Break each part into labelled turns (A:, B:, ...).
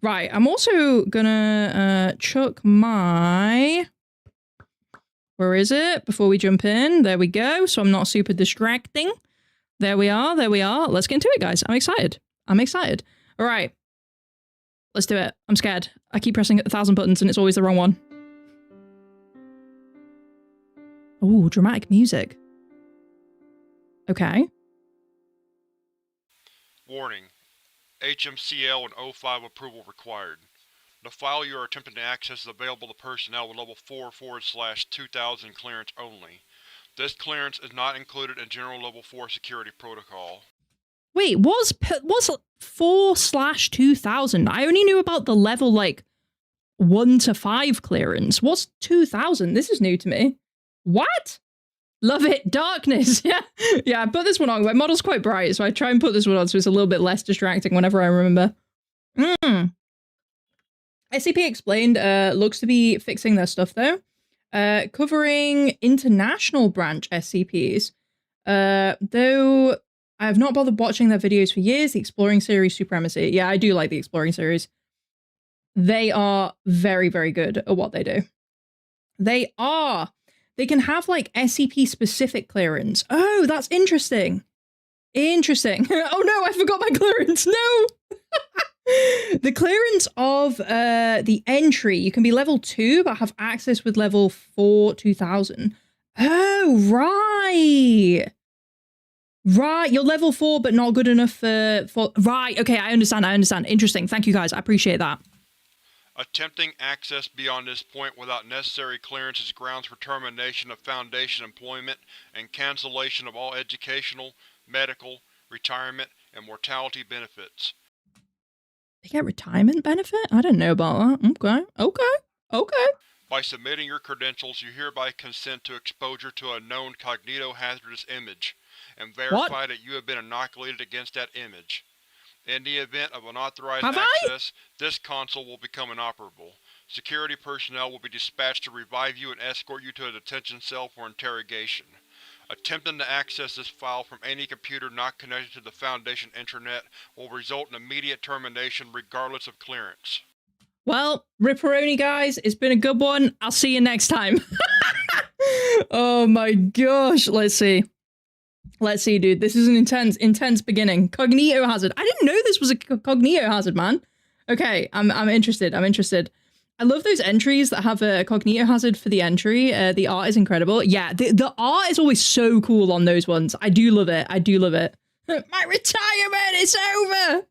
A: Right, I'm also gonna chuck my... Where is it? Before we jump in. There we go. So I'm not super distracting. There we are. There we are. Let's get into it, guys. I'm excited. I'm excited. All right. Let's do it. I'm scared. I keep pressing 1,000 buttons and it's always the wrong one. Oh, dramatic music. Okay.
B: Warning. HMCL and 05 approval required. The file you are attempting to access is available to personnel with level 4/2000 clearance only. This clearance is not included in general level 4 security protocol.
A: Wait, what's 4/2000? I only knew about the level, like, 1 to 5 clearance. What's 2000? This is new to me. What? Love it. Darkness. Yeah. Yeah, I put this one on. My model's quite bright, so I try and put this one on so it's a little bit less distracting whenever I remember. SCP Explained looks to be fixing their stuff, though. Covering international branch SCPs. Though I have not bothered watching their videos for years. The Exploring series Supremacy. Yeah, I do like the Exploring series. They are very, very good at what they do. They are. They can have, like, SCP-specific clearance. Oh, that's interesting. Interesting. Oh, no, I forgot my clearance. No! The clearance of the entry, you can be level 2, but have access with level 4/2000. Oh, right. Right, you're level 4, but not good enough for... Right, okay, I understand, I understand. Interesting. Thank you, guys. I appreciate that.
B: Attempting access beyond this point without necessary clearance is grounds for termination of Foundation employment and cancellation of all educational, medical, retirement, and mortality benefits.
A: They get retirement benefit? I didn't know about that. Okay, okay, okay.
B: By submitting your credentials, you hereby consent to exposure to a known cognitohazardous image, and verify that you have been inoculated against that image. In the event of unauthorized access, this console will become inoperable. Security personnel will be dispatched to revive you and escort you to a detention cell for interrogation. Attempting to access this file from any computer not connected to the Foundation intranet will result in immediate termination regardless of clearance.
A: Well, Ripperoni guys, it's been a good one. I'll see you next time. Oh my gosh. Let's see. Let's see, dude. This is an intense beginning. Cognitohazard. I didn't know this was a cognitohazard, man. Okay, I'm interested. I'm interested. I love those entries that have a cognitohazard for the entry. The art is incredible. Yeah, the art is always so cool on those ones. I do love it. I do love it. My retirement is over.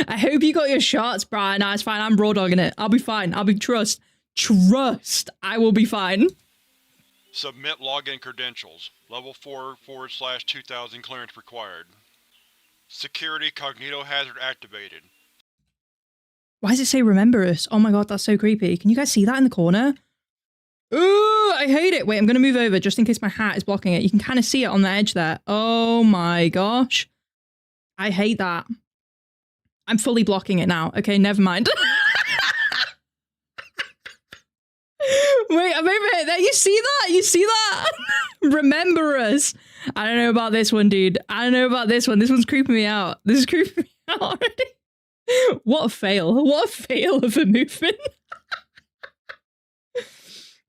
A: I hope you got your shots, Brian. Nah, it's fine. I'm raw dogging it. I'll be fine. I'll be trust. I will be fine.
B: Submit login credentials. Level 4/2000 clearance required. Security cognitohazard activated.
A: Why does it say remember us? Oh my god, that's so creepy. Can you guys see that in the corner? Ooh, I hate it. Wait, I'm going to move over just in case my hat is blocking it. You can kind of see it on the edge there. Oh my gosh. I hate that. I'm fully blocking it now. Okay, never mind. Wait, I'm over here. There, you see that? You see that? Remember us. I don't know about this one, dude. I don't know about this one. This one's creeping me out. This is creeping me out already. What a fail. What a fail of a movement.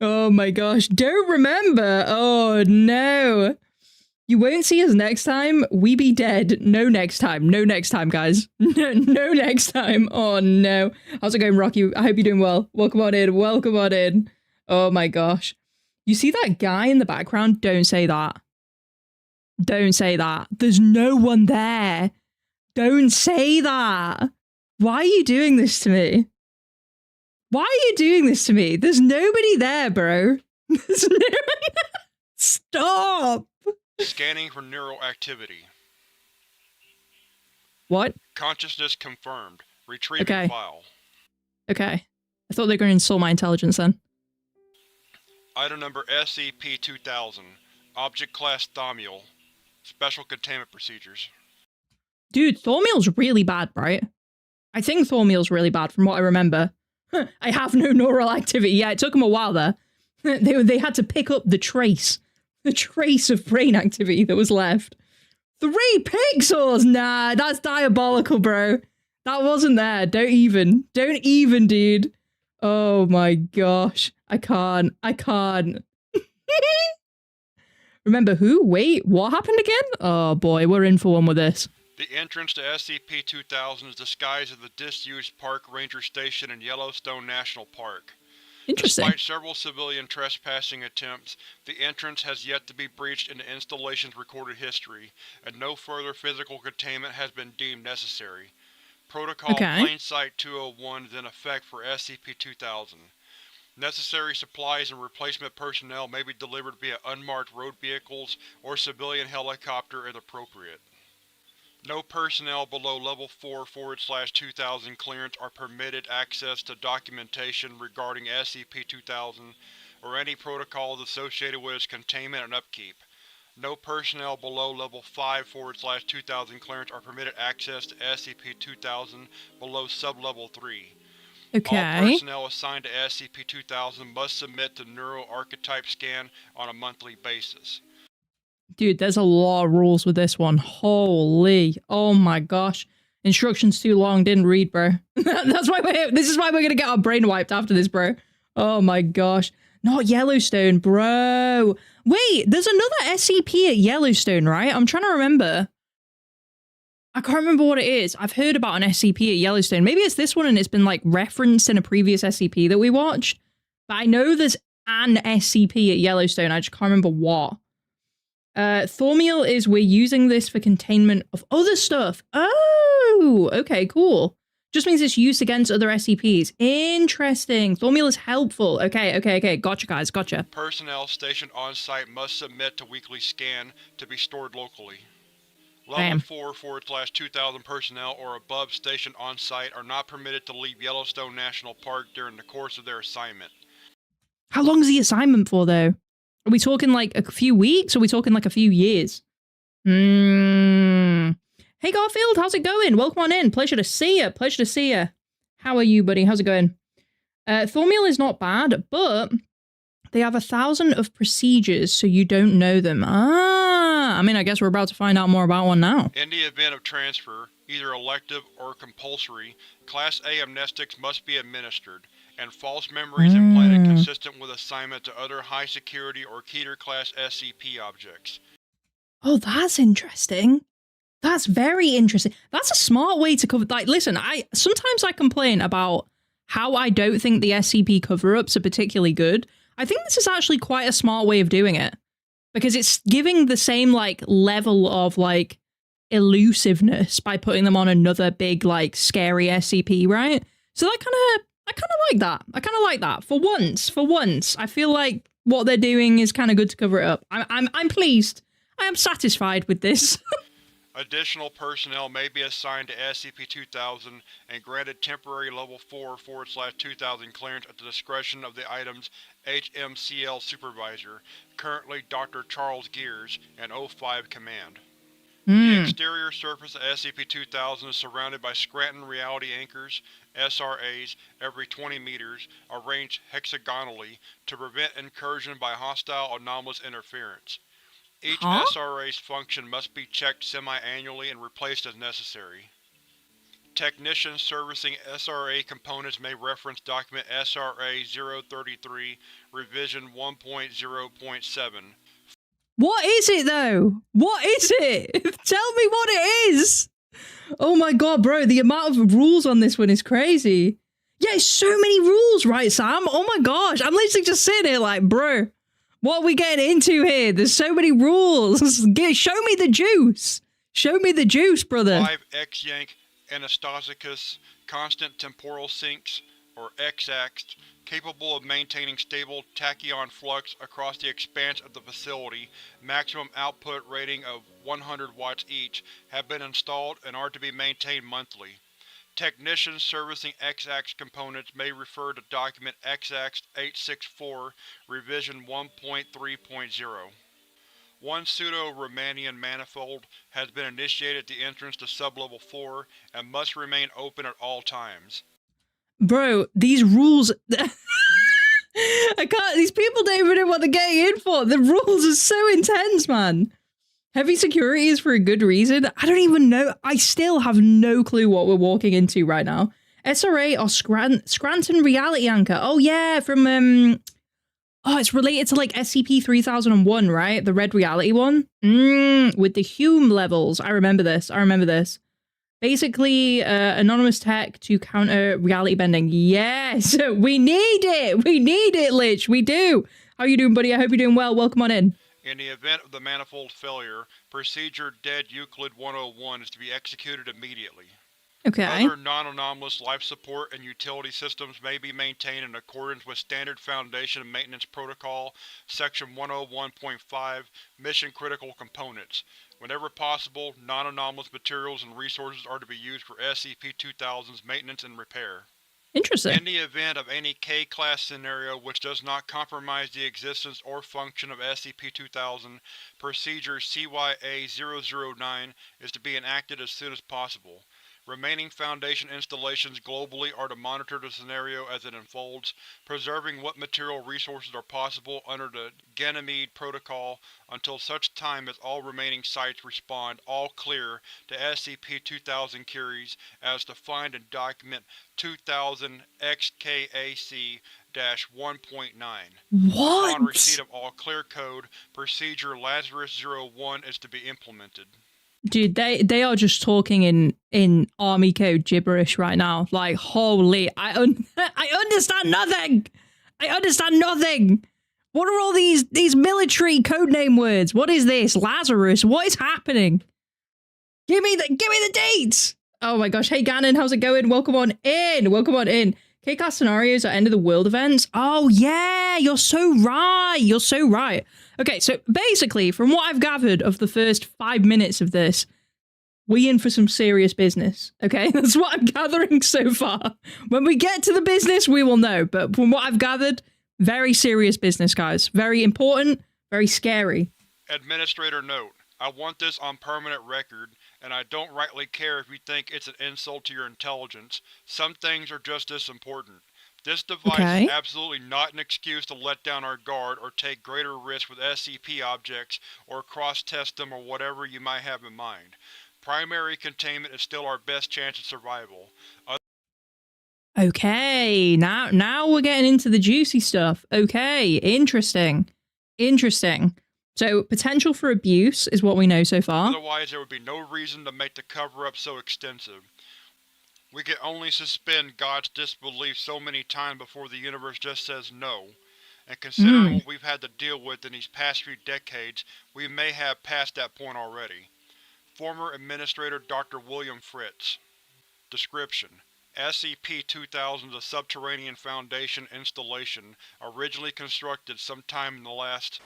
A: Oh my gosh. Don't remember. Oh no. You won't see us next time. We be dead. No next time. No next time, guys. No next time. Oh no. How's it going, Rocky? I hope you're doing well. Welcome on in. Welcome on in. Oh my gosh. You see that guy in the background? Don't say that. Don't say that. There's no one there. Don't say that. Why are you doing this to me? Why are you doing this to me? There's nobody there, bro. There's no one. Stop.
B: Scanning for neural activity.
A: What?
B: Consciousness confirmed. Retrieving file.
A: Okay. I thought they were going to insult my intelligence then.
B: Item number SCP-2000. Object Class Thaumiel. Special Containment Procedures. Dude,
A: Thaumiel's really bad, right? I think Thaumiel's really bad from what I remember. I have no neural activity. Yeah, it took them a while there. They had to pick up the trace of brain activity that was left. 3 pixels? Nah, that's diabolical, bro. That wasn't there. Don't even, dude. Oh my gosh. I can't. Remember who? Wait, what happened again? Oh boy, we're in for one with this.
B: The entrance to SCP-2000 is disguised as the disused Park Ranger Station in Yellowstone National Park.
A: Interesting.
B: Despite several civilian trespassing attempts, the entrance has yet to be breached in the installation's recorded history, and no further physical containment has been deemed necessary. Protocol Plain Sight 201 is in effect for SCP-2000. Necessary supplies and replacement personnel may be delivered via unmarked road vehicles or civilian helicopter as appropriate. No personnel below Level 4/2000 clearance are permitted access to documentation regarding SCP-2000 or any protocols associated with its containment and upkeep. No personnel below Level 5/2000 clearance are permitted access to SCP-2000 below Sub-Level 3.
A: Okay.
B: All personnel assigned to SCP-2000 must submit to Neuroarchetype Scan on a monthly basis.
A: Dude, there's a lot of rules with this one. Holy. Oh my gosh. Instructions too long, didn't read, bro. That's why this is why we're gonna get our brain wiped after this, bro. Oh my gosh. Not Yellowstone, bro. Wait, there's another SCP at Yellowstone, right? I'm trying to remember. I can't remember what it is. I've heard about an SCP at Yellowstone. Maybe it's this one and it's been like referenced in a previous SCP that we watched. But I know there's an SCP at Yellowstone. I just can't remember what. Thaumiel is we're using this for containment of other stuff. Oh, okay, cool. Just means it's used against other SCPs. Interesting. Thaumiel is helpful. Okay. Gotcha, guys. Gotcha.
B: Personnel stationed on-site must submit to weekly scan to be stored locally. Level 4/2000 personnel or above stationed on-site are not permitted to leave Yellowstone National Park during the course of their assignment.
A: How long is the assignment for, though? Are we talking like a few weeks or are we talking like a few years? Hey Garfield, how's it going? Welcome on in. Pleasure to see you. How are you, buddy? How's it going? Thaumiel is not bad, but they have 1,000 of procedures, so you don't know them. I mean, I guess we're about to find out more about one now.
B: In the event of transfer, either elective or compulsory, Class A amnestics must be administered, and false memories implanted consistent with assignment to other high-security or Keter-class SCP objects.
A: Oh, that's interesting. That's very interesting. That's a smart way to cover... Like, listen, sometimes I complain about how I don't think the SCP cover-ups are particularly good. I think this is actually quite a smart way of doing it. Because it's giving the same, like, level of, like, elusiveness by putting them on another big, like, scary SCP, right? So I kind of like that. I kind of like that. For once, I feel like what they're doing is kind of good to cover it up. I'm pleased. I am satisfied with this.
B: Additional personnel may be assigned to SCP-2000 and granted temporary Level 4/2000 clearance at the discretion of the item's HMCL Supervisor, currently Dr. Charles Gears, and O5 Command. The exterior surface of SCP-2000 is surrounded by Scranton reality anchors, SRAs, every 20 meters, arranged hexagonally to prevent incursion by hostile anomalous interference. Each SRA's function must be checked semi-annually and replaced as necessary. Technicians servicing SRA components may reference document SRA-033, revision 1.0.7.
A: What is it, though? What is it? Tell me what it is! Oh my god, bro, the amount of rules on this one is crazy. Yeah, it's so many rules, right, Sam? Oh my gosh, I'm literally just sitting here like, bro, what are we getting into here? There's so many rules. Show me the juice. Show me the juice, brother.
B: 5X-Yank Anastasicus, constant temporal sinks, or X-Ax, capable of maintaining stable tachyon flux across the expanse of the facility, maximum output rating of 100 watts each, have been installed and are to be maintained monthly. Technicians servicing X-Ax components may refer to document X-Ax 864, revision 1.3.0. One pseudo-Riemannian manifold has been initiated at the entrance to Sublevel 4 and must remain open at all times.
A: Bro, these rules... these people don't even know what they're getting in for. The rules are so intense, man. Heavy security is for a good reason. I don't even know. I still have no clue what we're walking into right now. SRA or Scranton Reality Anchor. Oh yeah, from oh, it's related to like SCP-2001, right? The red reality one. With the Hume levels. I remember this. Basically, anonymous tech to counter reality bending. Yes, we need it. We need it, Lich. We do. How you doing, buddy? I hope you're doing well. Welcome on in.
B: In the event of the manifold failure, Procedure Dead Euclid 101 is to be executed immediately.
A: Okay.
B: Other non-anomalous life support and utility systems may be maintained in accordance with Standard Foundation Maintenance Protocol, Section 101.5, Mission Critical Components. Whenever possible, non-anomalous materials and resources are to be used for SCP-2000's maintenance and repair.
A: Interesting.
B: In the event of any K-Class scenario which does not compromise the existence or function of SCP-2000, Procedure CYA-009 is to be enacted as soon as possible. Remaining Foundation installations globally are to monitor the scenario as it unfolds, preserving what material resources are possible under the Ganymede Protocol until such time as all remaining sites respond all clear to SCP-2000 queries as defined in Document 2000 XKAC-1.9.
A: What?
B: Upon receipt of all clear code, Procedure Lazarus-01 is to be implemented.
A: Dude, they are just talking in army code gibberish right now. Like, holy, I understand nothing. I understand nothing. What are all these military codename words? What is this? Lazarus? What is happening? Give me the dates. Oh my gosh. Hey Gannon, how's it going? Welcome on in. Welcome on in. K-Class scenarios are end of the world events. Oh yeah, you're so right. You're so right. Okay, so basically, from what I've gathered of the first 5 minutes of this, we in for some serious business. Okay, that's what I'm gathering so far. When we get to the business, we will know. But from what I've gathered, very serious business, guys. Very important, very scary.
B: Administrator note: I want this on permanent record, and I don't rightly care if you think it's an insult to your intelligence. Some things are just as important. This device is absolutely not an excuse to let down our guard or take greater risks with SCP objects or cross-test them or whatever you might have in mind. Primary containment is still our best chance of survival.
A: Okay, now we're getting into the juicy stuff. Okay, interesting. Interesting. So, potential for abuse is what we know so far.
B: Otherwise, there would be no reason to make the cover-up so extensive. We can only suspend God's disbelief so many times before the universe just says no. And considering what we've had to deal with in these past few decades, we may have passed that point already. Former Administrator Dr. William Fritz. Description: SCP-2000 is a subterranean Foundation installation originally constructed sometime in the last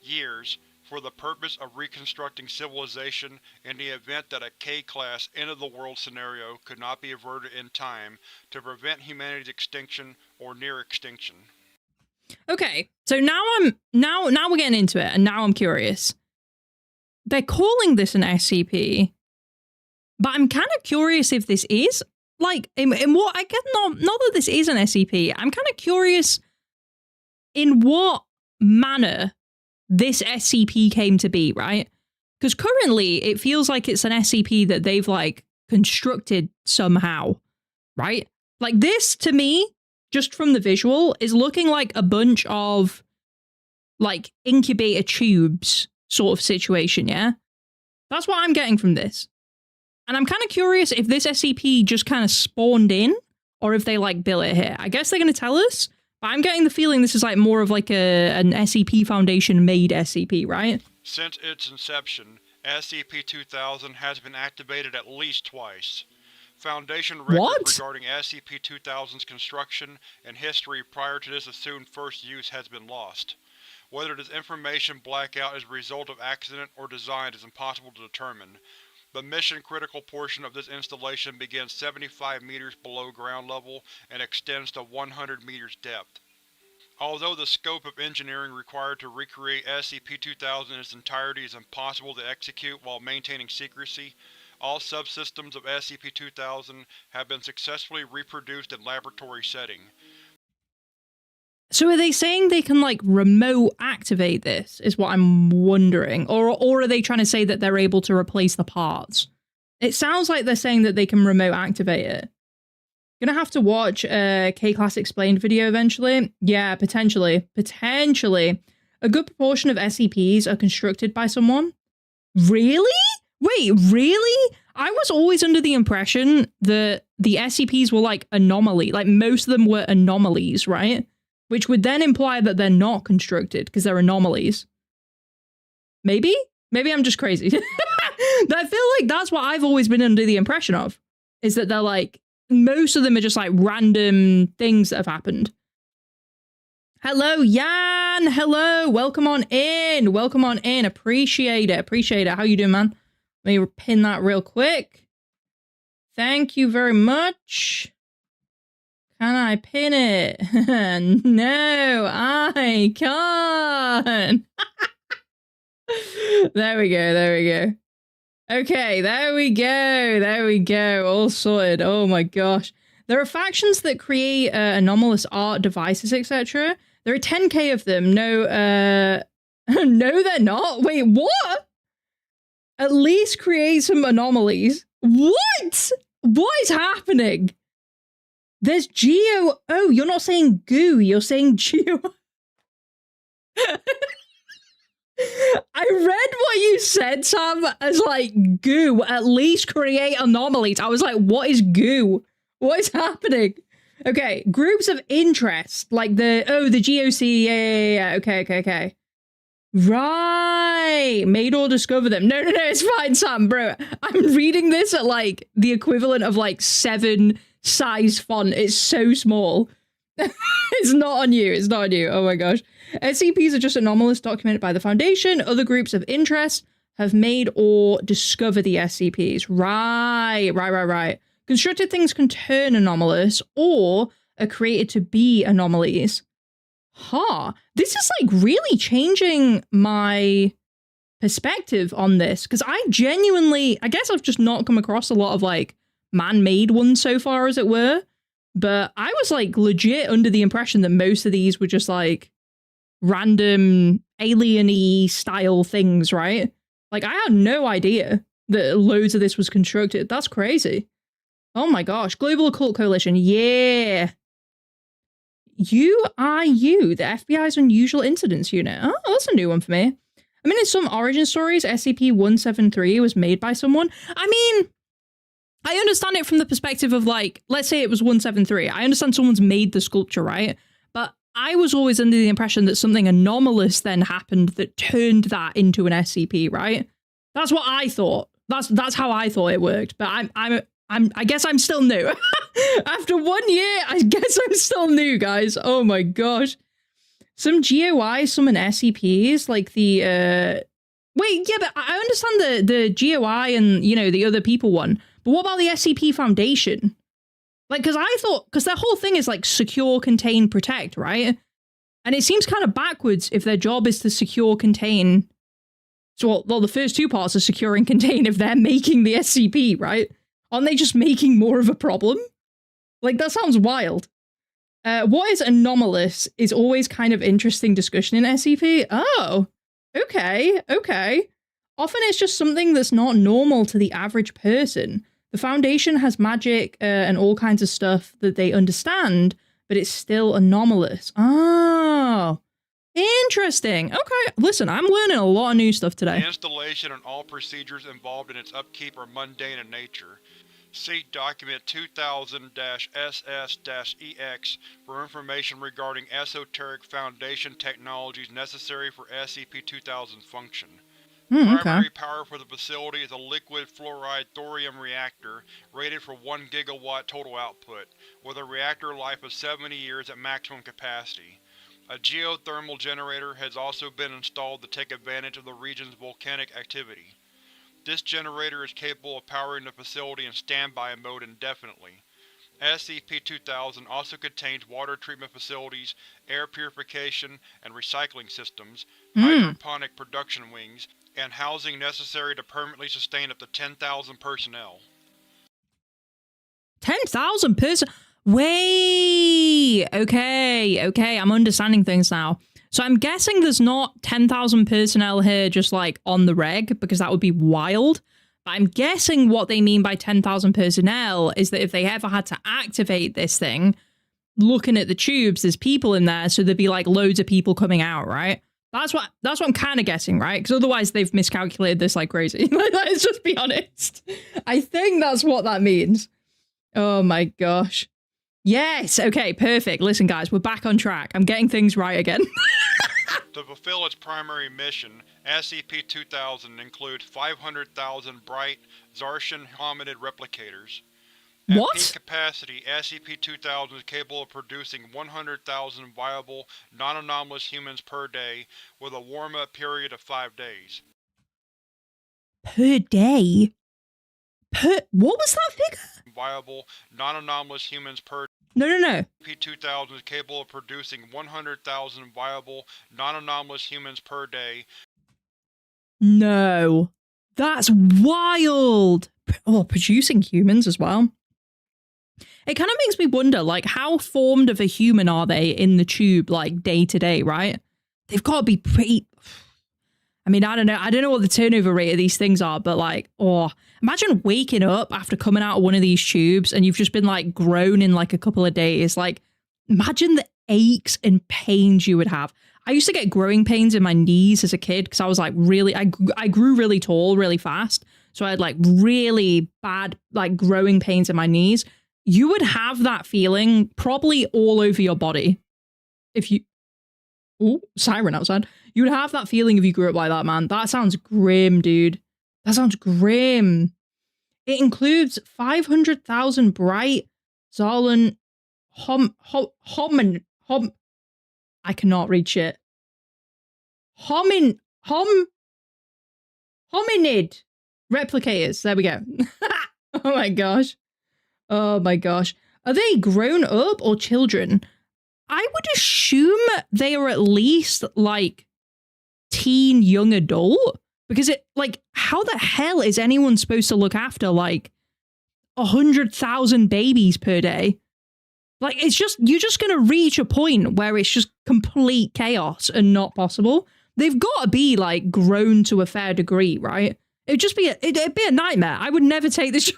B: years for the purpose of reconstructing civilization in the event that a K-Class end-of-the-world scenario could not be averted in time to prevent humanity's extinction or near extinction.
A: Okay, so now we're getting into it, and now I'm curious. They're calling this an SCP, but I'm kind of curious if this is like in what I get. Not that this is an SCP. I'm kind of curious in what manner this SCP came to be, right? Because currently it feels like it's an SCP that they've like constructed somehow, right? Like this to me, just from the visual, is looking like a bunch of like incubator tubes sort of situation, yeah? That's what I'm getting from this. And I'm kind of curious if this SCP just kind of spawned in or if they like built it here. I guess they're going to tell us. But I'm getting the feeling this is like more of like an SCP Foundation made SCP, right?
B: Since its inception, SCP-2000 has been activated at least twice. Foundation records regarding SCP-2000's construction and history prior to this assumed first use has been lost. Whether this information blackout is a result of accident or design is impossible to determine. The mission-critical portion of this installation begins 75 meters below ground level and extends to 100 meters depth. Although the scope of engineering required to recreate SCP-2000 in its entirety is impossible to execute while maintaining secrecy, all subsystems of SCP-2000 have been successfully reproduced in laboratory setting.
A: So are they saying they can like remote activate this is what I'm wondering. Or are they trying to say that they're able to replace the parts? It sounds like they're saying that they can remote activate it. Gonna have to watch a K-Class Explained video eventually. Yeah, potentially. Potentially. A good proportion of SCPs are constructed by someone. Really? Wait, really? I was always under the impression that the SCPs were like anomaly. Like most of them were anomalies, right? Which would then imply that they're not constructed because they're anomalies. Maybe? Maybe I'm just crazy. I feel like that's what I've always been under the impression of. Is that they're like, most of them are just like random things that have happened. Hello, Jan. Hello. Welcome on in. Welcome on in. Appreciate it. Appreciate it. How you doing, man? Let me pin that real quick. Thank you very much. Can I pin it? No, I can't. There we go. There we go. Okay, there we go. There we go. All sorted. Oh my gosh. There are factions that create anomalous art devices, etc. There are 10k of them. No, no, they're not. Wait, what? At least create some anomalies. What? What is happening? There's geo. Oh, you're not saying goo. You're saying geo. I read what you said, Sam, as like goo. At least create anomalies. I was like, what is goo? What is happening? Okay, groups of interest, like the GOC. Yeah. Okay. Right, made or discover them. No, it's fine, Sam, bro. I'm reading this at like the equivalent of like 7 size font. It's so small. It's not on you. It's not on you. Oh my gosh. SCPs are just anomalous documented by the Foundation. Other groups of interest have made or discover the SCPs. Right. Constructed things can turn anomalous or are created to be anomalies. This is like really changing my perspective on this because I guess I've just not come across a lot of like man-made ones so far, as it were. But I was like legit under the impression that most of these were just like random alien-y style things, right? Like I had no idea that loads of this was constructed. That's crazy. Oh my gosh. Global Occult Coalition. Yeah. UIU, the FBI's Unusual Incidents Unit. Oh, that's a new one for me. I mean, in some origin stories, SCP-173 was made by someone. I mean, I understand it from the perspective of like, let's say it was 173. I understand someone's made the sculpture, right? But I was always under the impression that something anomalous then happened that turned that into an SCP, right? That's what I thought. That's how I thought it worked. But I guess I'm still new. After 1 year, I guess I'm still new, guys. Oh my gosh. Some GOI summon SCPs, like the wait, yeah, but I understand the GOI and, you know, the other people one. But what about the SCP Foundation? Like, because their whole thing is like secure, contain, protect, right? And it seems kind of backwards if their job is to secure, contain. So, well, the first two parts are secure and contain if they're making the SCP, right? Aren't they just making more of a problem? Like, that sounds wild. What is anomalous is always kind of interesting discussion in SCP. Oh, okay. Often it's just something that's not normal to the average person. The Foundation has magic and all kinds of stuff that they understand, but it's still anomalous. Oh, interesting. Okay, listen, I'm learning a lot of new stuff today.
B: The installation and all procedures involved in its upkeep are mundane in nature. See Document 2000-SS-EX for information regarding esoteric Foundation technologies necessary for SCP-2000's function. Primary power for the facility is a liquid fluoride thorium reactor rated for 1 GW total output, with a reactor life of 70 years at maximum capacity. A geothermal generator has also been installed to take advantage of the region's volcanic activity. This generator is capable of powering the facility in standby mode indefinitely. SCP-2000 also contains water treatment facilities, air purification and recycling systems, hydroponic production wings, and housing necessary to permanently sustain up to 10,000 personnel.
A: 10,000 personnel? Wait, okay, I'm understanding things now. So I'm guessing there's not 10,000 personnel here just like on the reg, because that would be wild. But I'm guessing what they mean by 10,000 personnel is that if they ever had to activate this thing, looking at the tubes, there's people in there, so there'd be like loads of people coming out, right? That's what I'm kind of guessing, right? Because otherwise they've miscalculated this like crazy. Let's just be honest. I think that's what that means. Oh my gosh. Yes, okay, perfect. Listen, guys, we're back on track. I'm getting things right again.
B: To fulfill its primary mission, SCP-2000 includes 500,000 bright Zartian hominid replicators. At peak capacity, SCP-2000 is capable of producing 100,000 viable, non-anomalous humans per day, with a warm-up period of 5 days.
A: Per day? What was that figure?
B: Viable, non-anomalous humans per day.
A: No.
B: SCP-2000 is capable of producing 100,000 viable, non-anomalous humans per day.
A: No. That's wild! Oh, producing humans as well. It kind of makes me wonder, like, how formed of a human are they in the tube, like, day to day, right? They've got to be pretty... I mean, I don't know what the turnover rate of these things are, but like, oh, imagine waking up after coming out of one of these tubes and you've just been like grown in like a couple of days. Like, imagine the aches and pains you would have. I used to get growing pains in my knees as a kid because I was like I grew really tall really fast. So I had like really bad like growing pains in my knees. You would have that feeling probably all over your body if you... Ooh, siren outside. You would have that feeling if you grew up like that, man. That sounds grim, dude. That sounds grim. It includes 500,000 bright Zarlan I cannot read shit. Hominid replicators. There we go. Oh my gosh. Oh my gosh. Are they grown up or children? I would assume they are at least like teen young adult, because it like, how the hell is anyone supposed to look after like 100,000 babies per day? Like, it's just, you're just gonna reach a point where it's just complete chaos and not possible. They've got to be like grown to a fair degree, right? It'd be a nightmare. I would never take this.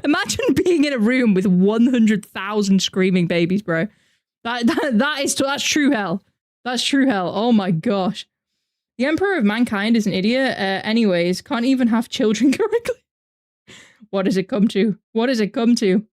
A: Imagine being in a room with 100,000 screaming babies, bro. That's true hell. That's true hell. Oh my gosh. The Emperor of Mankind is an idiot. Anyways, can't even have children correctly. What does it come to? What does it come to?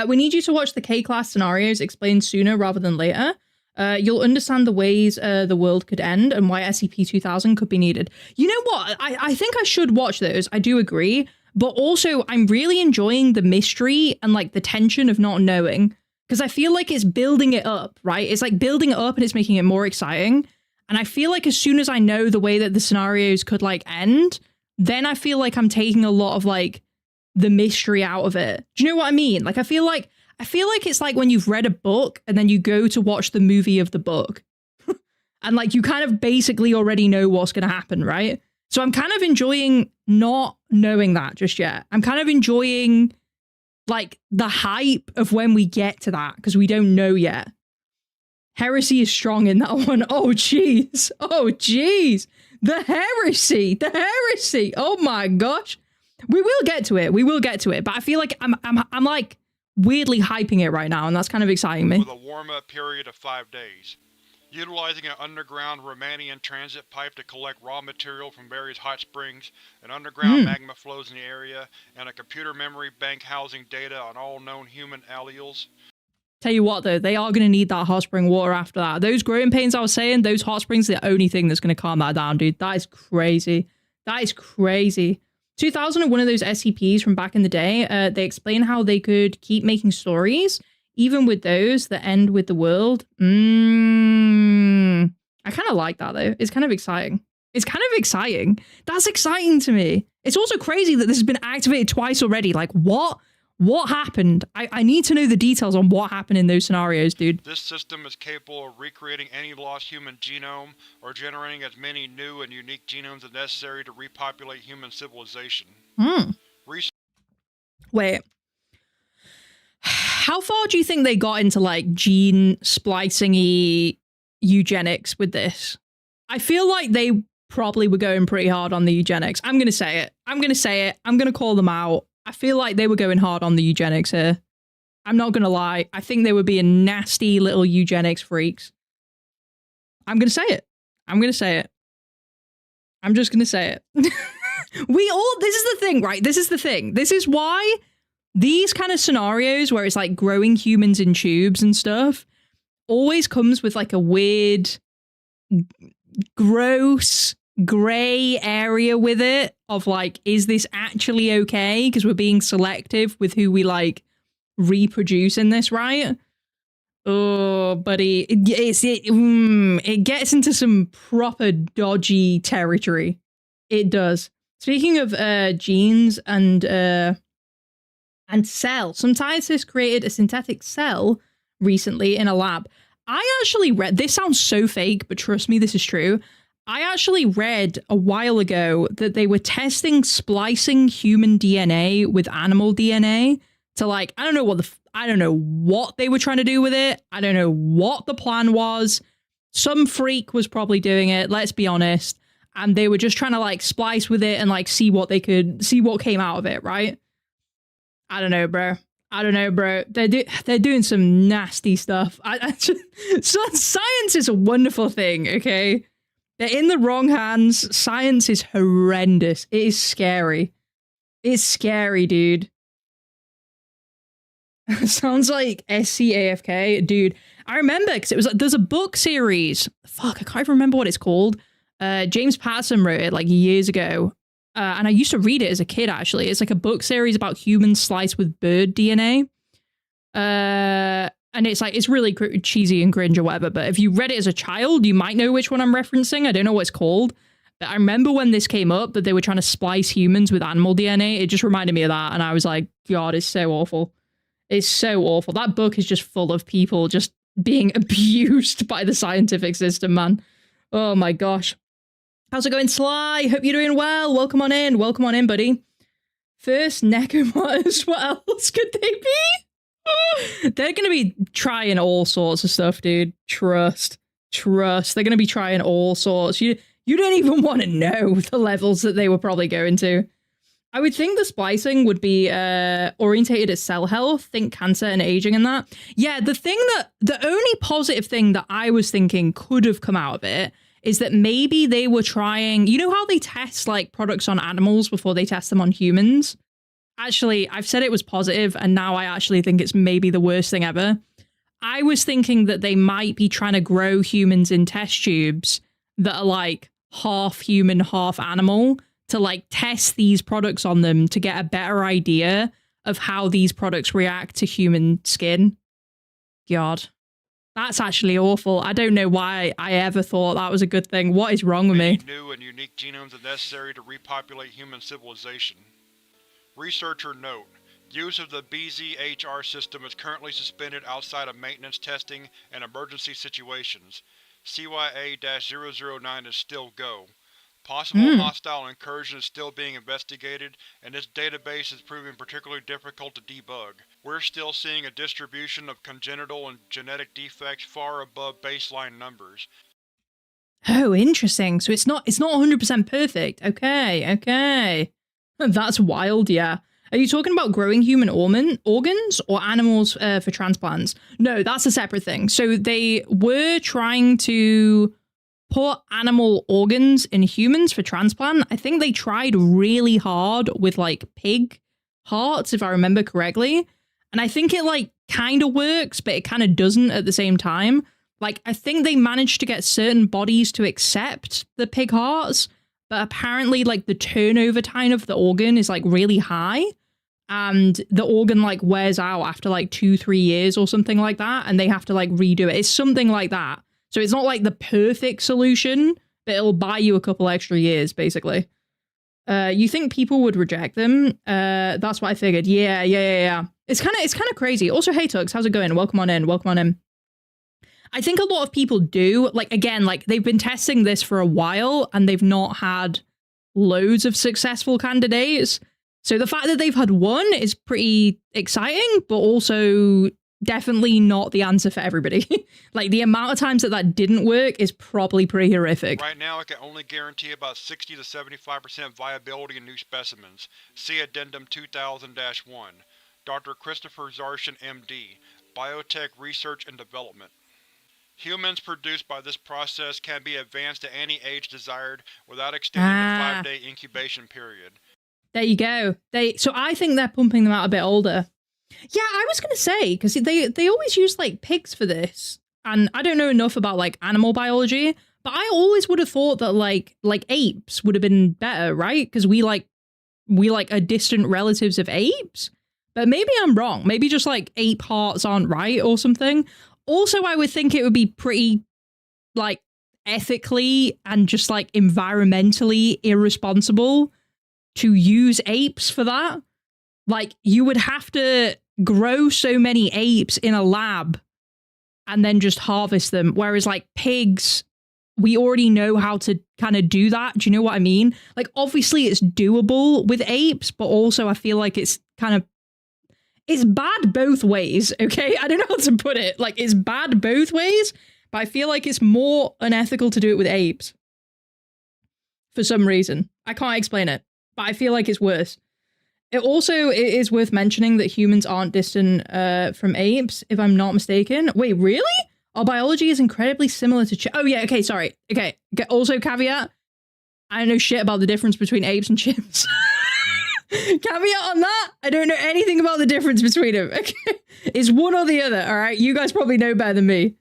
A: We need you to watch the K-class scenarios explained sooner rather than later. You'll understand the ways the world could end and why SCP-2000 could be needed. You know what? I think I should watch those. I do agree. But also, I'm really enjoying the mystery and like the tension of not knowing. Because I feel like it's building it up, right? It's like building it up and it's making it more exciting. And I feel like as soon as I know the way that the scenarios could like end, then I feel like I'm taking a lot of like the mystery out of it. Do you know what I mean? Like, I feel like it's like when you've read a book and then you go to watch the movie of the book. And like, you kind of basically already know what's going to happen, right? So I'm kind of enjoying not knowing that just yet. I'm kind of enjoying like the hype of when we get to that, because we don't know yet. Heresy is strong in that one. Oh, jeez. Oh, jeez. The heresy. The heresy. Oh, my gosh. We will get to it. We will get to it. But I feel like I'm like weirdly hyping it right now, and that's kind of exciting me.
B: With a warm-up period of 5 days. Utilizing an underground Romanian transit pipe to collect raw material from various hot springs, an underground magma flows in the area, and a computer memory bank housing data on all known human alleles.
A: Tell you what, though, they are going to need that hot spring water after that. Those growing pains I was saying, those hot springs are the only thing that's going to calm that down, dude. That is crazy. That is crazy. 2000 are one of those SCPs from back in the day. They explain how they could keep making stories, even with those that end with the world. I kind of like that, though. It's kind of exciting. It's kind of exciting. That's exciting to me. It's also crazy that this has been activated twice already. Like, what? What happened? I need to know the details on what happened in those scenarios, dude.
B: This system is capable of recreating any lost human genome, or generating as many new and unique genomes as necessary to repopulate human civilization.
A: Wait. how far do you think they got into like gene splicing-y eugenics with this? I feel like they probably were going pretty hard on the eugenics. I'm going to say it. I'm going to call them out. I feel like they were going hard on the eugenics here. I'm not going to lie. I think they were being nasty little eugenics freaks. I'm going to say it. I'm just going to say it. This is the thing, right? This is the thing. This is why these kind of scenarios where it's like growing humans in tubes and stuff always comes with like a weird, gross, gray area with it of like, is this actually okay? Because we're being selective with who we like reproduce in this, right? Oh, buddy, it gets into some proper dodgy territory. It does. Speaking of genes and cell, some scientists created a synthetic cell recently in a lab. I actually read, this sounds so fake, but trust me, this is true. I actually read a while ago that they were testing splicing human DNA with animal DNA to like, I don't know what they were trying to do with it. I don't know what the plan was. Some freak was probably doing it, let's be honest. And they were just trying to like splice with it and like see what came out of it, right? I don't know, bro. They're doing some nasty stuff. Science is a wonderful thing, okay? They're in the wrong hands. Science is horrendous. It is scary. It's scary, dude. Sounds like SCAFK. Dude, I remember because it was like, there's a book series. Fuck, I can't even remember what it's called. James Patterson wrote it like years ago. And I used to read it as a kid, actually. It's like a book series about humans sliced with bird DNA. And it's like, it's really cheesy and cringe or whatever. But if you read it as a child, you might know which one I'm referencing. I don't know what it's called. But I remember when this came up that they were trying to splice humans with animal DNA. It just reminded me of that. And I was like, God, it's so awful. It's so awful. That book is just full of people just being abused by the scientific system, man. Oh my gosh. How's it going, Sly? Hope you're doing well. Welcome on in. Welcome on in, buddy. First, Necomotters. What else could they be? They're going to be trying all sorts of stuff, dude. Trust. They're going to be trying all sorts. You don't even want to know the levels that they were probably going to. I would think the splicing would be orientated at cell health, think cancer and aging and that. Yeah, the only positive thing that I was thinking could have come out of it is that maybe they were trying, you know how they test like products on animals before they test them on humans? Actually, I've said it was positive and now I actually think it's maybe the worst thing ever. I was thinking that they might be trying to grow humans in test tubes that are like half human, half animal to like test these products on them to get a better idea of how these products react to human skin. God. That's actually awful. I don't know why I ever thought that was a good thing. What is wrong with me?
B: New and unique genomes are necessary to repopulate human civilization. Researcher note: use of the BZHR system is currently suspended outside of maintenance testing and emergency situations. CYA-009 is still go. Possible hostile incursion is still being investigated, and this database is proving particularly difficult to debug. We're still seeing a distribution of congenital and genetic defects far above baseline numbers.
A: Oh, interesting. So it's not 100% perfect. Okay. That's wild, yeah. Are you talking about growing human organs or animals for transplants? No, that's a separate thing. So they were trying to put animal organs in humans for transplant. I think they tried really hard with like pig hearts, if I remember correctly. And I think it like kind of works, but it kind of doesn't at the same time. Like, I think they managed to get certain bodies to accept the pig hearts, but apparently like the turnover time of the organ is like really high. And the organ like wears out after like 2-3 years or something like that. And they have to like redo it. It's something like that. So it's not like the perfect solution, but it'll buy you a couple extra years, basically. You think people would reject them? That's what I figured. Yeah. It's kind of crazy. Also, hey Tux, how's it going? Welcome on in. I think a lot of people do. Like, again, like they've been testing this for a while and they've not had loads of successful candidates. So the fact that they've had one is pretty exciting, but also definitely not the answer for everybody. Like, the amount of times that didn't work is probably pretty horrific.
B: Right now, I can only guarantee about 60 to 75% viability in new specimens. See Addendum 2000-1. Dr. Christopher Zarshan, MD. Biotech Research and Development. Humans produced by this process can be advanced to any age desired without extending the 5-day incubation period.
A: There you go. So I think they're pumping them out a bit older. Yeah, I was going to say, because they always use, like, pigs for this. And I don't know enough about, like, animal biology, but I always would have thought that, like apes would have been better, right? Because we are distant relatives of apes. But maybe I'm wrong. Maybe just, like, ape hearts aren't right or something. Also, I would think it would be pretty, like, ethically and just, like, environmentally irresponsible to use apes for that. Like, you would have to grow so many apes in a lab and then just harvest them. Whereas, like, pigs, we already know how to kind of do that. Do you know what I mean? Like, obviously it's doable with apes, but also I feel like it's kind of, it's bad both ways, okay? I don't know how to put it. Like, it's bad both ways, but I feel like it's more unethical to do it with apes. For some reason. I can't explain it, but I feel like it's worse. It is worth mentioning that humans aren't distant from apes, if I'm not mistaken. Wait, really? Our biology is incredibly similar to oh yeah, okay, sorry. Okay, also caveat, I don't know shit about the difference between apes and chimps. Caveat on that, I don't know anything about the difference between them. Okay, it's one or the other, all right? You guys probably know better than me.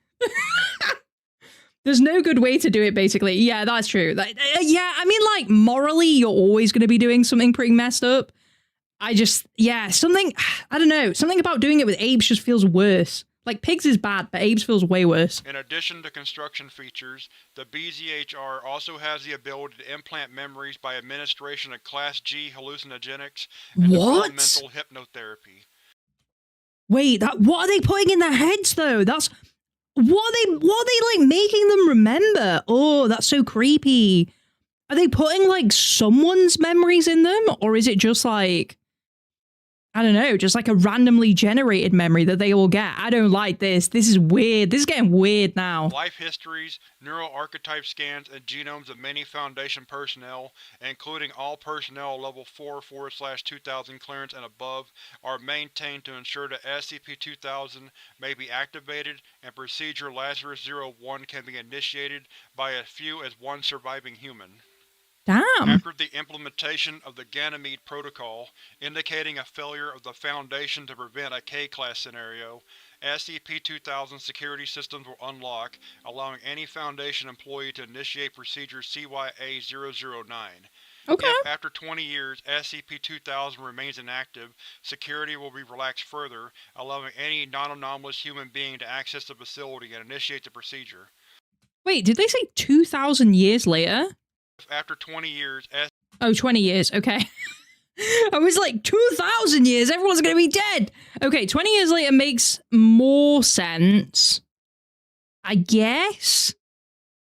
A: There's no good way to do it, basically. Yeah, that's true. Like, yeah, I mean, like, morally, you're always going to be doing something pretty messed up. I don't know, something about doing it with apes just feels worse. Like, pigs is bad, but apes feels way worse.
B: In addition to construction features, the BZHR also has the ability to implant memories by administration of Class G hallucinogenics and developmental hypnotherapy.
A: Wait, what are they putting in their heads, though? That's... What are they, like, making them remember? Oh, that's so creepy. Are they putting, like, someone's memories in them? Or is it just, like... I don't know, just like a randomly generated memory that they all get. I don't like this. This is weird. This is getting weird now.
B: Life histories, neural archetype scans, and genomes of many Foundation personnel, including all personnel level 4/2000 clearance and above, are maintained to ensure that SCP-2000 may be activated and Procedure Lazarus-01 can be initiated by as few as one surviving human.
A: Damn.
B: After the implementation of the Ganymede Protocol, indicating a failure of the Foundation to prevent a K-Class scenario, SCP-2000 security systems will unlock, allowing any Foundation employee to initiate Procedure CYA-009.
A: Okay.
B: If, after 20 years, SCP-2000 remains inactive, security will be relaxed further, allowing any non-anomalous human being to access the facility and initiate the procedure.
A: Wait, did they say 2,000 years later?
B: After 20 years,
A: 20 years, okay. I was like, 2,000 years, everyone's gonna be dead! Okay, 20 years later makes more sense. I guess?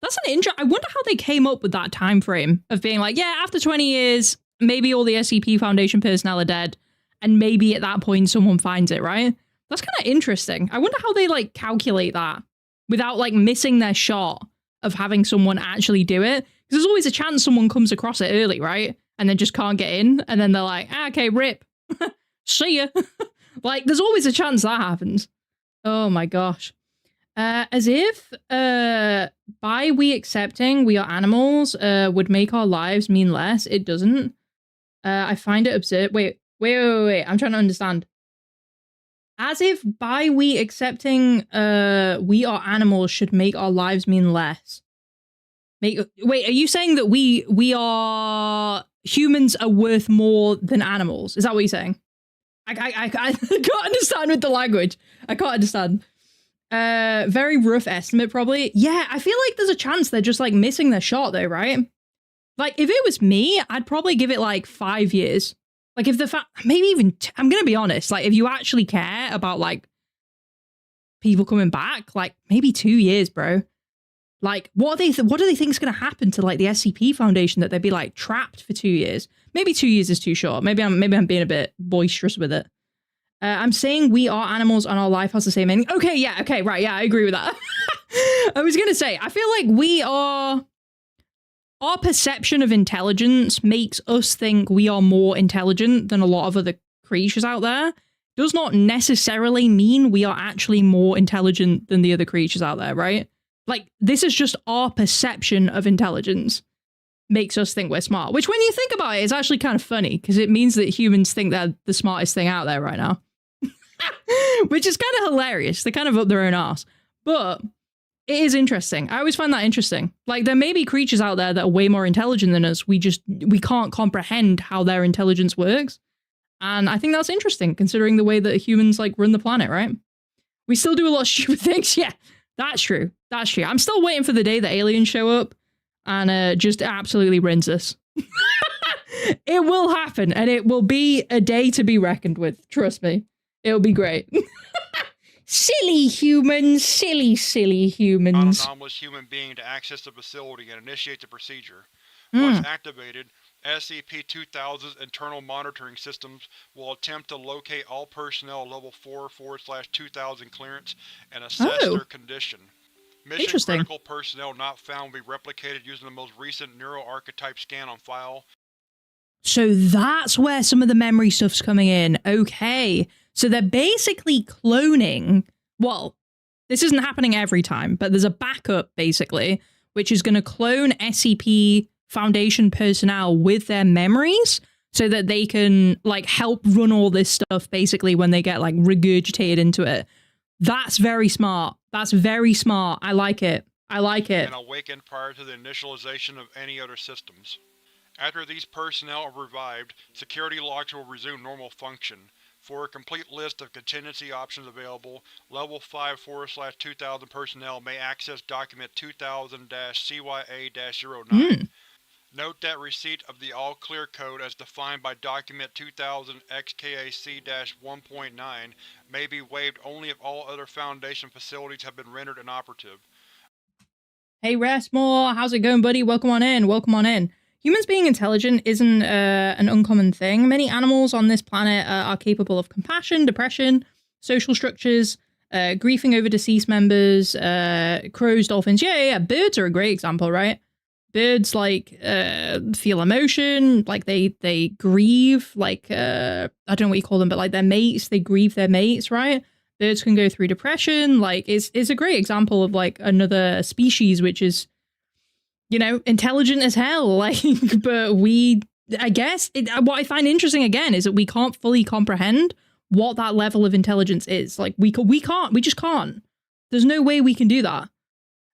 A: That's an I wonder how they came up with that time frame of being like, yeah, after 20 years, maybe all the SCP Foundation personnel are dead, and maybe at that point someone finds it, right? That's kind of interesting. I wonder how they, like, calculate that without, like, missing their shot of having someone actually do it. Because there's always a chance someone comes across it early, right? And then just can't get in, and then they're like, okay, rip. See ya. Like, there's always a chance that happens. Oh my gosh. As if by we accepting we are animals would make our lives mean less. It doesn't. I find it absurd. Wait. I'm trying to understand. As if by we accepting we are animals should make our lives mean less. Wait, are you saying that humans are worth more than animals? Is that what you're saying? I can't understand with the language. I can't understand. Very rough estimate, probably. Yeah, I feel like there's a chance they're just, like, missing their shot, though, right? Like, if it was me, I'd probably give it, like, 5 years. Like, if maybe even, I'm gonna be honest, like, if you actually care about, like, people coming back, like, maybe 2 years, bro. Like, what do they think is going to happen to like the SCP Foundation, that they'd be like trapped for 2 years? Maybe 2 years is too short. Maybe I'm being a bit boisterous with it. I'm saying we are animals and our life has the same meaning. Okay, yeah, okay, right, yeah, I agree with that. I was gonna say, I feel like our perception of intelligence makes us think we are more intelligent than a lot of other creatures out there. Does not necessarily mean we are actually more intelligent than the other creatures out there, right? Like, this is just our perception of intelligence makes us think we're smart, which when you think about it, is actually kind of funny, because it means that humans think they're the smartest thing out there right now. Which is kind of hilarious. They kind of up their own arse. But it is interesting. I always find that interesting. Like, there may be creatures out there that are way more intelligent than us. We can't comprehend how their intelligence works. And I think that's interesting, considering the way that humans, like, run the planet, right? We still do a lot of stupid things. Yeah, that's true. That's true. I'm still waiting for the day that aliens show up and just absolutely rinse us. It will happen, and it will be a day to be reckoned with. Trust me. It'll be great. Silly humans, silly humans.
B: An anomalous human being to access the facility and initiate the procedure. Once activated, SCP-2000's internal monitoring systems will attempt to locate all personnel level 4/2000 clearance and assess their condition. Mission-critical personnel not found will be replicated using the most recent neuroarchetype scan on file.
A: So that's where some of the memory stuff's coming in. Okay. So they're basically cloning, well, this isn't happening every time, but there's a backup, basically, which is going to clone SCP Foundation personnel with their memories so that they can, like, help run all this stuff, basically, when they get, like, regurgitated into it. That's very smart. That's very smart. I like it. I like it.
B: And awakened prior to the initialization of any other systems. After these personnel are revived, security logs will resume normal function. For a complete list of contingency options available, Level 5/2000 personnel may access Document 2000-CYA-09. Note that receipt of the all-clear code as defined by Document 2000-XKAC-1.9 may be waived only if all other Foundation facilities have been rendered inoperative.
A: Hey Restmore, how's it going, buddy? Welcome on in, welcome on in. Humans being intelligent isn't an uncommon thing. Many animals on this planet are capable of compassion, depression, social structures, grieving over deceased members, crows, dolphins. Yeah. Birds are a great example, right? Birds, like, feel emotion, like, they grieve, like, I don't know what you call them, but, like, their mates, they grieve their mates, right? Birds can go through depression. Like, it's a great example of, like, another species which is, you know, intelligent as hell, like, but I guess, what I find interesting again is that we can't fully comprehend what that level of intelligence is. Like, we just can't. There's no way we can do that.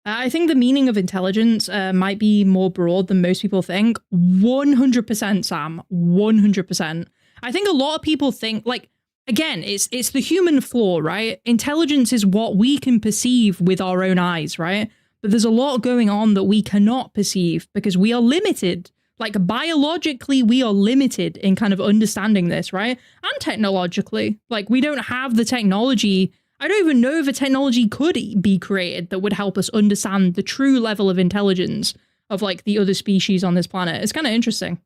A: I think the meaning of intelligence might be more broad than most people think. 100%, Sam. 100%. I think a lot of people think, like, again, it's the human flaw, right? Intelligence is what we can perceive with our own eyes, right? But there's a lot going on that we cannot perceive because we are limited. Like, biologically, we are limited in kind of understanding this, right? And technologically. Like, we don't have the technology. I don't even know if a technology could be created that would help us understand the true level of intelligence of, like, the other species on this planet. It's kind of interesting.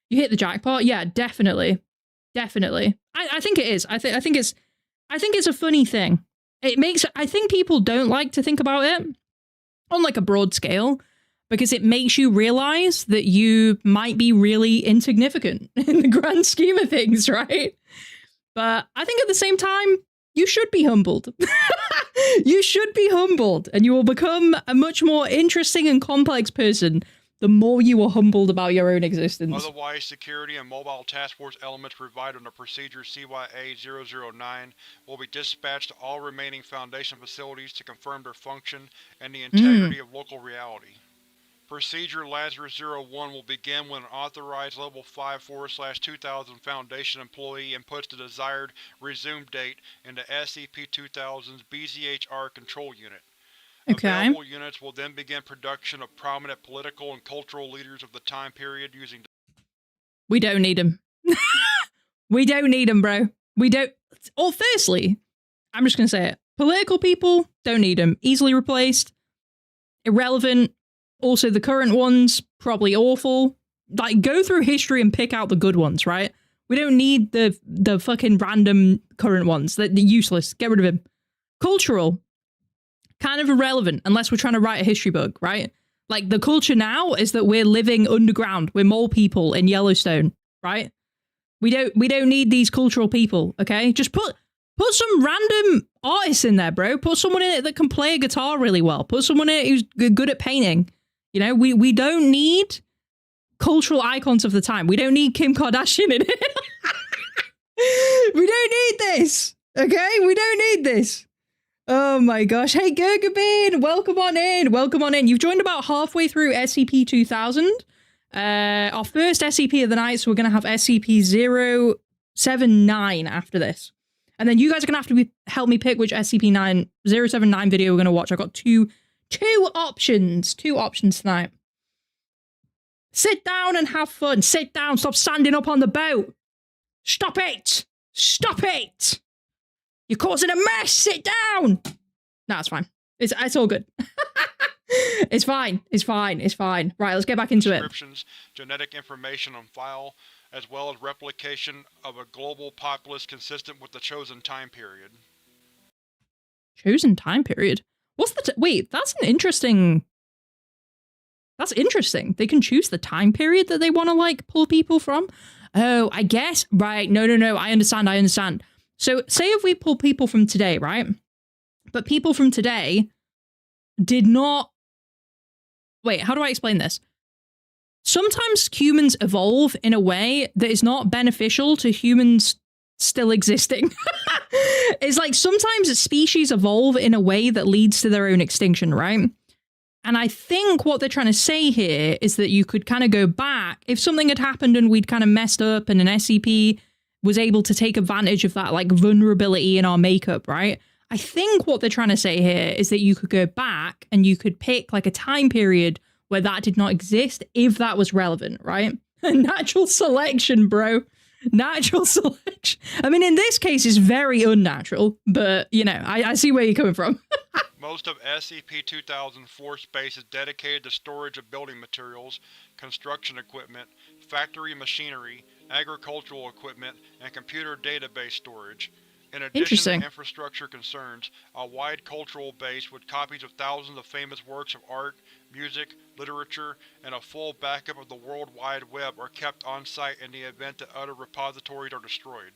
A: You hit the jackpot? Yeah, definitely. Definitely. I think it is. I think it's a funny thing. I think people don't like to think about it on, like, a broad scale, because it makes you realize that you might be really insignificant in the grand scheme of things, right? But I think at the same time, you should be humbled. You should be humbled, and you will become a much more interesting and complex person the more you are humbled about your own existence.
B: Otherwise, security and mobile task force elements provided under Procedure CYA-009 will be dispatched to all remaining Foundation facilities to confirm their function and the integrity of local reality. Procedure Lazarus-01 will begin when an authorized Level 5/2000 Foundation employee inputs the desired resume date into SCP-2000's BZHR control unit.
A: Okay.
B: Available units will then begin production of prominent political and cultural leaders of the time period using...
A: We don't need them. We don't need them, bro. We don't... Or firstly, I'm just gonna say it. Political people, don't need them. Easily replaced. irrelevant. Also, the current ones, probably awful. Like, go through history and pick out the good ones, right? We don't need the fucking random current ones. They're useless. Get rid of them. Cultural. Kind of irrelevant, unless we're trying to write a history book, right? Like, the culture now is that we're living underground. We're mole people in Yellowstone, right? We don't need these cultural people, okay? Just put some random artists in there, bro. Put someone in it that can play a guitar really well. Put someone in it who's good at painting. You know, we don't need cultural icons of the time. We don't need Kim Kardashian in it. We don't need this, okay? We don't need this. Oh my gosh. Hey, Gurgabin, welcome on in. Welcome on in. You've joined about halfway through SCP-2000. Our first SCP of the night, so we're going to have SCP-079 after this. And then you guys are going to have to help me pick which SCP-079 video we're going to watch. I've got two options. Two options tonight. Sit down and have fun. Sit down. Stop standing up on the boat. Stop it. Stop it. You're causing a mess. Sit down. No, it's fine. It's all good. It's fine. It's fine. It's fine. Right, let's get back into it.
B: Descriptions, genetic information on file, as well as replication of a global populace consistent with the chosen time period.
A: Chosen time period? What's the wait, that's an interesting... That's interesting. They can choose the time period that they want to, like, pull people from? Oh, I guess... Right, no. I understand. So, say if we pull people from today, right? But people from today did not... Wait, how do I explain this? Sometimes humans evolve in a way that is not beneficial to humans still existing. It's like sometimes species evolve in a way that leads to their own extinction, right? And I think what they're trying to say here is that you could kind of go back if something had happened and we'd kind of messed up and an SCP was able to take advantage of that, like, vulnerability in our makeup, right? I think what they're trying to say here is that you could go back and you could pick, like, a time period where that did not exist if that was relevant, right? Natural selection, bro. Natural selection. I mean, in this case, it's very unnatural, but, you know, I see where you're coming from.
B: Most of SCP-2000 floor space is dedicated to storage of building materials, construction equipment, factory machinery, agricultural equipment, and computer database storage. In addition to infrastructure concerns, a wide cultural base with copies of thousands of famous works of art, music, literature, and a full backup of the World Wide Web are kept on-site in the event that other repositories are destroyed.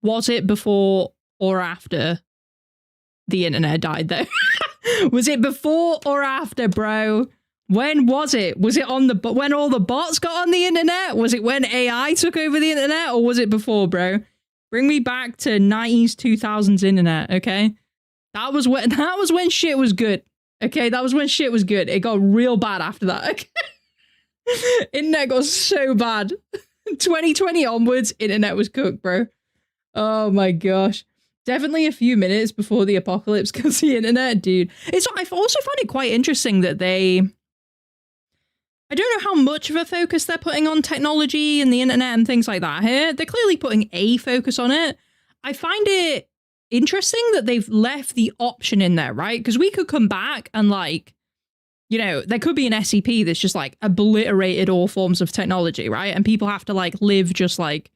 A: Was it before or after the internet died, though? Was it before or after, bro? When was it? Was it on when all the bots got on the internet? Was it when AI took over the internet? Or was it before, bro? Bring me back to 90s, 2000s internet, okay? That was when shit was good. Okay, that was when shit was good. It got real bad after that. Okay? Internet got so bad. 2020 onwards, internet was cooked, bro. Oh my gosh. Definitely a few minutes before the apocalypse because the internet, dude. I also find it quite interesting that I don't know how much of a focus they're putting on technology and the internet and things like that here. They're clearly putting a focus on it. I find it interesting that they've left the option in there, right? Because we could come back and, like, you know, there could be an SCP that's just, like, obliterated all forms of technology, right? And people have to, like, live just, like,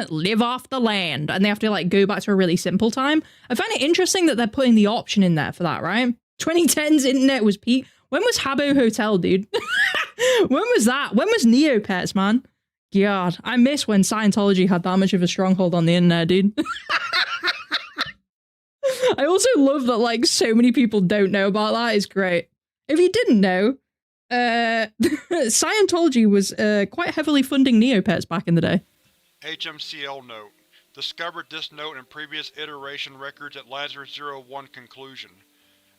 A: live off the land. And they have to, like, go back to a really simple time. I find it interesting that they're putting the option in there for that, right? 2010's internet was peak. When was Habbo Hotel, dude? When was that? When was Neopets, man? God, I miss when Scientology had that much of a stronghold on the internet, dude. I also love that, like, so many people don't know about that. It's great. If you didn't know, Scientology was quite heavily funding Neopets back in the day.
B: HMCL note. Discovered this note in previous iteration records at Lazarus 01 conclusion.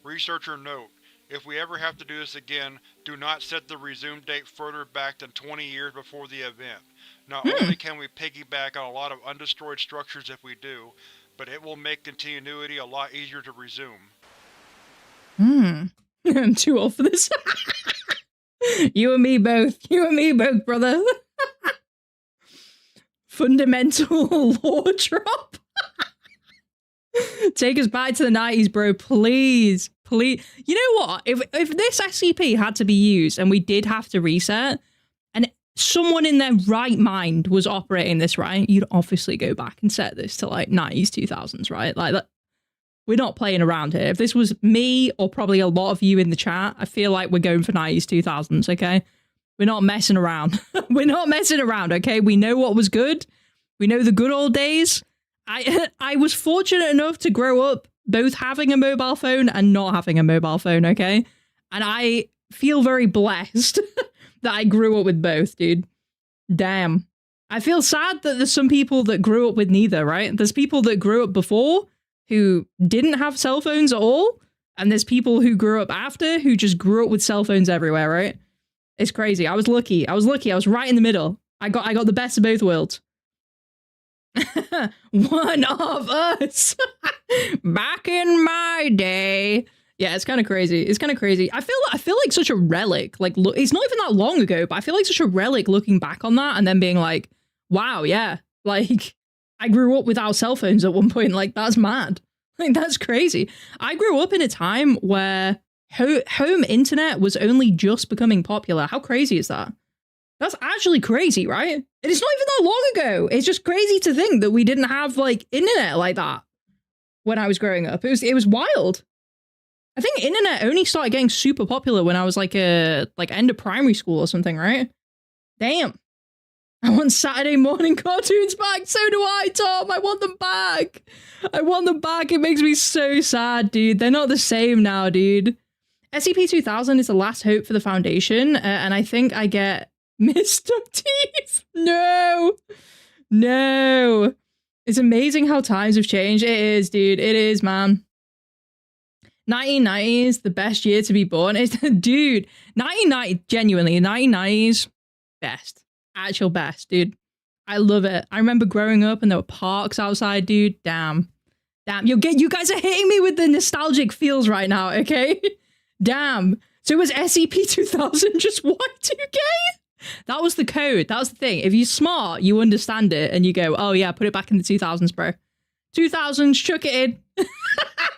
B: Researcher note. If we ever have to do this again, do not set the resume date further back than 20 years before the event. Not only can we piggyback on a lot of undestroyed structures if we do, but it will make continuity a lot easier to resume.
A: I'm too old for this. You and me both. You and me both, brother. Fundamental lore drop. Take us back to the 90s, bro. Please. please. You know what? If this SCP had to be used and we did have to reset, and someone in their right mind was operating this, right, you'd obviously go back and set this to like 90s, 2000s, right? Like that. We're not playing around here. If this was me or probably a lot of you in the chat, I feel like we're going for 90s, 2000s, okay? We're not messing around. We're not messing around, okay? We know what was good. We know the good old days. I was fortunate enough to grow up both having a mobile phone and not having a mobile phone, okay? And I feel very blessed that I grew up with both, dude. Damn. I feel sad that there's some people that grew up with neither, right? There's people that grew up before who didn't have cell phones at all, and there's people who grew up after who just grew up with cell phones everywhere, right? It's crazy. I was lucky. I was right in the middle. I got the best of both worlds. One of us. Back in my day. Yeah, it's kind of crazy. It's kind of crazy. I feel like such a relic. Like, look, it's not even that long ago, but I feel like such a relic looking back on that and then being like, wow, yeah, like I grew up without cell phones at one point. Like, that's mad. Like, that's crazy. I grew up in a time where home internet was only just becoming popular. How crazy is that? That's actually crazy, right? And it's not even that long ago. It's just crazy to think that we didn't have like internet like that when I was growing up. It was wild. I think internet only started getting super popular when I was like end of primary school or something, right? Damn. I want Saturday morning cartoons back. So do I, Tom. I want them back. I want them back. It makes me so sad, dude. They're not the same now, dude. SCP-2000 is the last hope for the Foundation, and I think I get Mr. Teeth. No. No. It's amazing how times have changed. It is, dude. It is, man. 1990s, the best year to be born. It's, dude, 1990, genuinely, 1990s, best. Actual best, dude. I love it. I remember growing up and there were parks outside, dude. Damn. Damn. You guys are hitting me with the nostalgic feels right now, okay? Damn. So was SCP-2000 just Y2K? That was the code. That was the thing. If you're smart, you understand it and you go, oh yeah, put it back in the 2000s, bro. 2000s, chuck it in.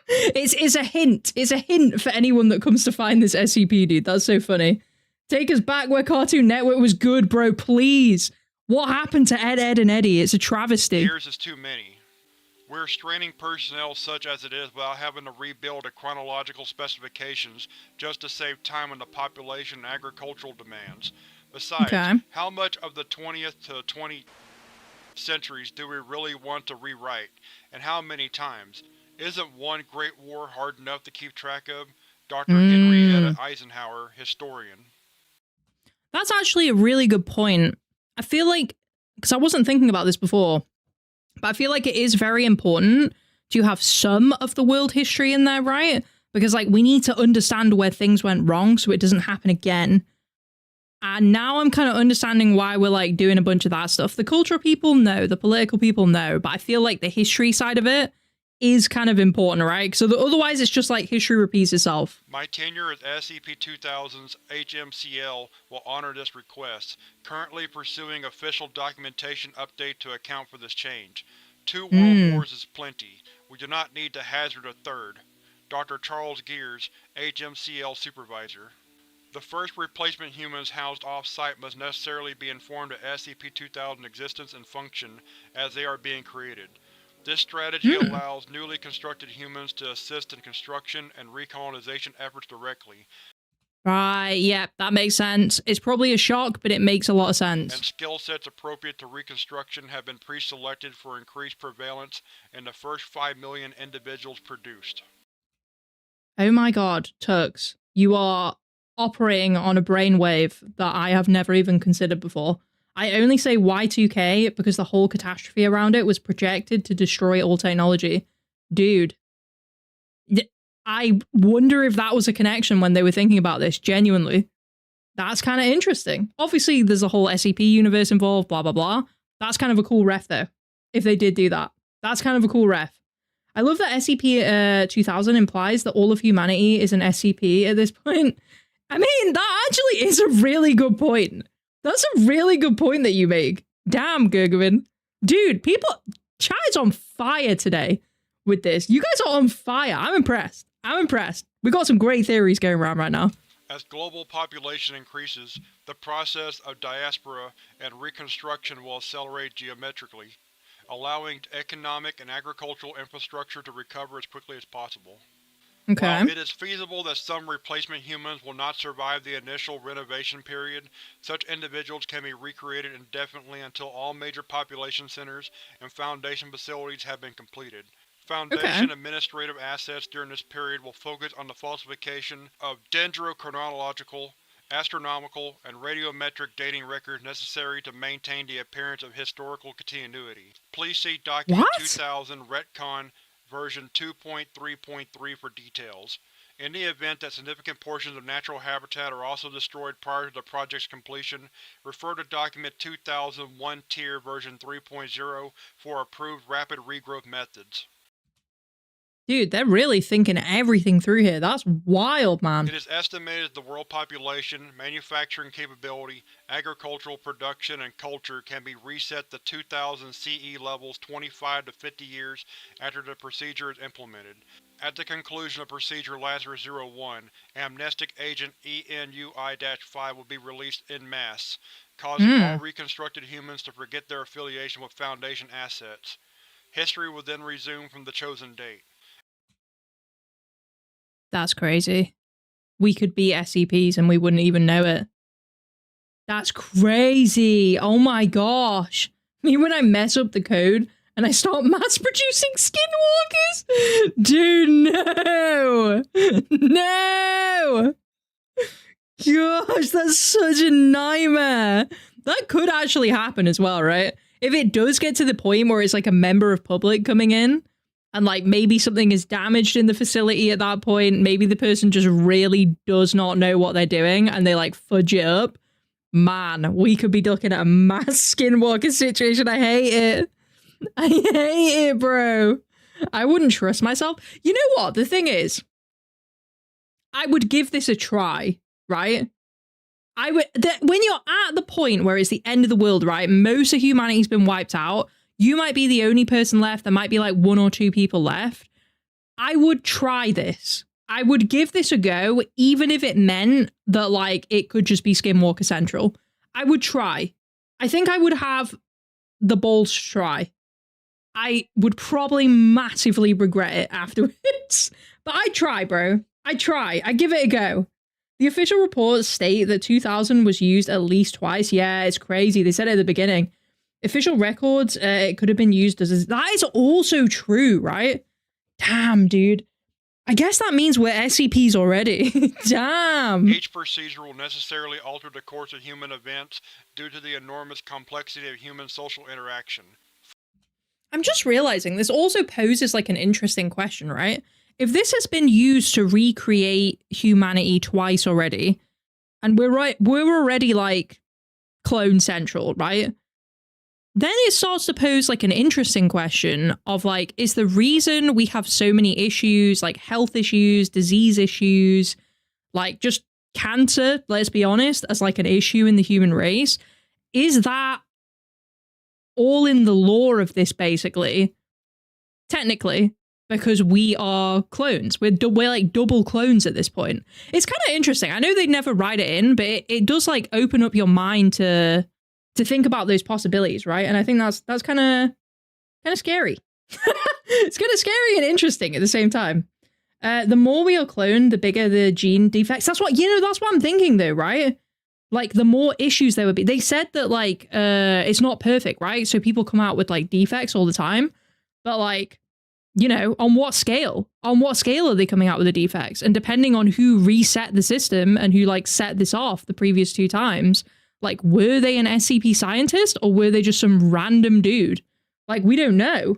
A: It's a hint. It's a hint for anyone that comes to find this SCP, dude. That's so funny. Take us back where Cartoon Network was good, bro, please. What happened to Ed, Ed, and Eddie? It's a travesty.
B: Years is too many. We're straining personnel such as it is without having to rebuild the chronological specifications just to save time on the population and agricultural demands. Besides, how much of the 20th to 20th centuries do we really want to rewrite, and how many times? Isn't one Great War hard enough to keep track of? Dr. Henrietta Eisenhower, historian.
A: That's actually a really good point. I feel like, because I wasn't thinking about this before, but I feel like it is very important to have some of the world history in there, right? Because like we need to understand where things went wrong so it doesn't happen again. And now I'm kind of understanding why we're like doing a bunch of that stuff. The cultural people, no. The political people, no. But I feel like the history side of it is kind of important, right? So otherwise it's just like history repeats itself.
B: My tenure as SCP-2000's HMCL will honor this request, currently pursuing official documentation update to account for this change. 2 world wars is plenty. We do not need to hazard a third. Dr. Charles Gears, HMCL Supervisor. The first replacement humans housed off-site must necessarily be informed of SCP-2000's existence and function as they are being created. This strategy allows newly constructed humans to assist in construction and recolonization efforts directly.
A: Right, yeah, that makes sense. It's probably a shock, but it makes a lot of sense.
B: And skill sets appropriate to reconstruction have been pre-selected for increased prevalence in the first 5 million individuals produced.
A: Oh my god, Turks, you are operating on a brainwave that I have never even considered before. I only say Y2K because the whole catastrophe around it was projected to destroy all technology. Dude. I wonder if that was a connection when they were thinking about this, genuinely. That's kind of interesting. Obviously, there's a whole SCP universe involved, blah, blah, blah. That's kind of a cool ref, though, if they did do that. That's kind of a cool ref. I love that SCP-2000 implies that all of humanity is an SCP at this point. I mean, that actually is a really good point. That's a really good point that you make. Damn, Gergevin. Dude, chat is on fire today with this. You guys are on fire. I'm impressed. I'm impressed. We got some great theories going around right now.
B: As global population increases, the process of diaspora and reconstruction will accelerate geometrically, allowing economic and agricultural infrastructure to recover as quickly as possible.
A: Okay.
B: While it is feasible that some replacement humans will not survive the initial renovation period, such individuals can be recreated indefinitely until all major population centers and Foundation facilities have been completed. Foundation administrative assets during this period will focus on the falsification of dendrochronological, astronomical, and radiometric dating records necessary to maintain the appearance of historical continuity. Please see Document 2000 Retcon version 2.3.3 for details. In the event that significant portions of natural habitat are also destroyed prior to the project's completion, refer to Document 2000 1-Tier version 3.0 for approved rapid regrowth methods.
A: Dude, they're really thinking everything through here. That's wild, man.
B: It is estimated the world population, manufacturing capability, agricultural production, and culture can be reset to 2000 CE levels 25 to 50 years after the procedure is implemented. At the conclusion of Procedure Lazarus-01, Amnestic Agent ENUI-5 will be released en masse, causing all reconstructed humans to forget their affiliation with Foundation assets. History will then resume from the chosen date.
A: That's crazy. We could be SCPs and we wouldn't even know it. That's crazy. Oh my gosh. Me when I mess up the code and I start mass producing skinwalkers? Dude, no. No. Gosh, that's such a nightmare. That could actually happen as well, right? If it does get to the point where it's like a member of public coming in, and like maybe something is damaged in the facility at that point, maybe the person just really does not know what they're doing and they like fudge it up. Man, we could be looking at a mass skinwalker situation. I hate it. I hate it, bro. I wouldn't trust myself. You know what? The thing is, I would give this a try, right? I would. When you're at the point where it's the end of the world, right? Most of humanity's been wiped out. You might be the only person left. There might be like 1 or 2 people left. I would try this. I would give this a go, even if it meant that like it could just be Skinwalker Central. I would try. I think I would have the balls to try. I would probably massively regret it afterwards. But I'd try, bro. I'd try. I'd give it a go. The official reports state that 2000 was used at least twice. Yeah, it's crazy. They said it at the beginning. Official records, it could have been used as... That is also true, right? Damn, dude. I guess that means we're SCPs already. Damn.
B: Each procedure will necessarily alter the course of human events due to the enormous complexity of human social interaction.
A: I'm just realizing this also poses like an interesting question, right? If this has been used to recreate humanity twice already, and we're already like clone central, right? Then it starts to pose like an interesting question of like, is the reason we have so many issues, like health issues, disease issues, like just cancer, let's be honest, as like an issue in the human race, is that all in the lore of this basically? Technically, because we are clones. We're like double clones at this point. It's kind of interesting. I know they'd never write it in, but it does like open up your mind to think about those possibilities, right? And I think that's kind of scary. It's kind of scary and interesting at the same time. The more we are cloned, the bigger the gene defects. That's what I'm thinking though, right? Like the more issues there would be. They said that like, it's not perfect, right? So people come out with like defects all the time, but like, you know, on what scale? On what scale are they coming out with the defects? And depending on who reset the system and who like set this off the previous 2 times, like, were they an SCP scientist or were they just some random dude? Like, we don't know.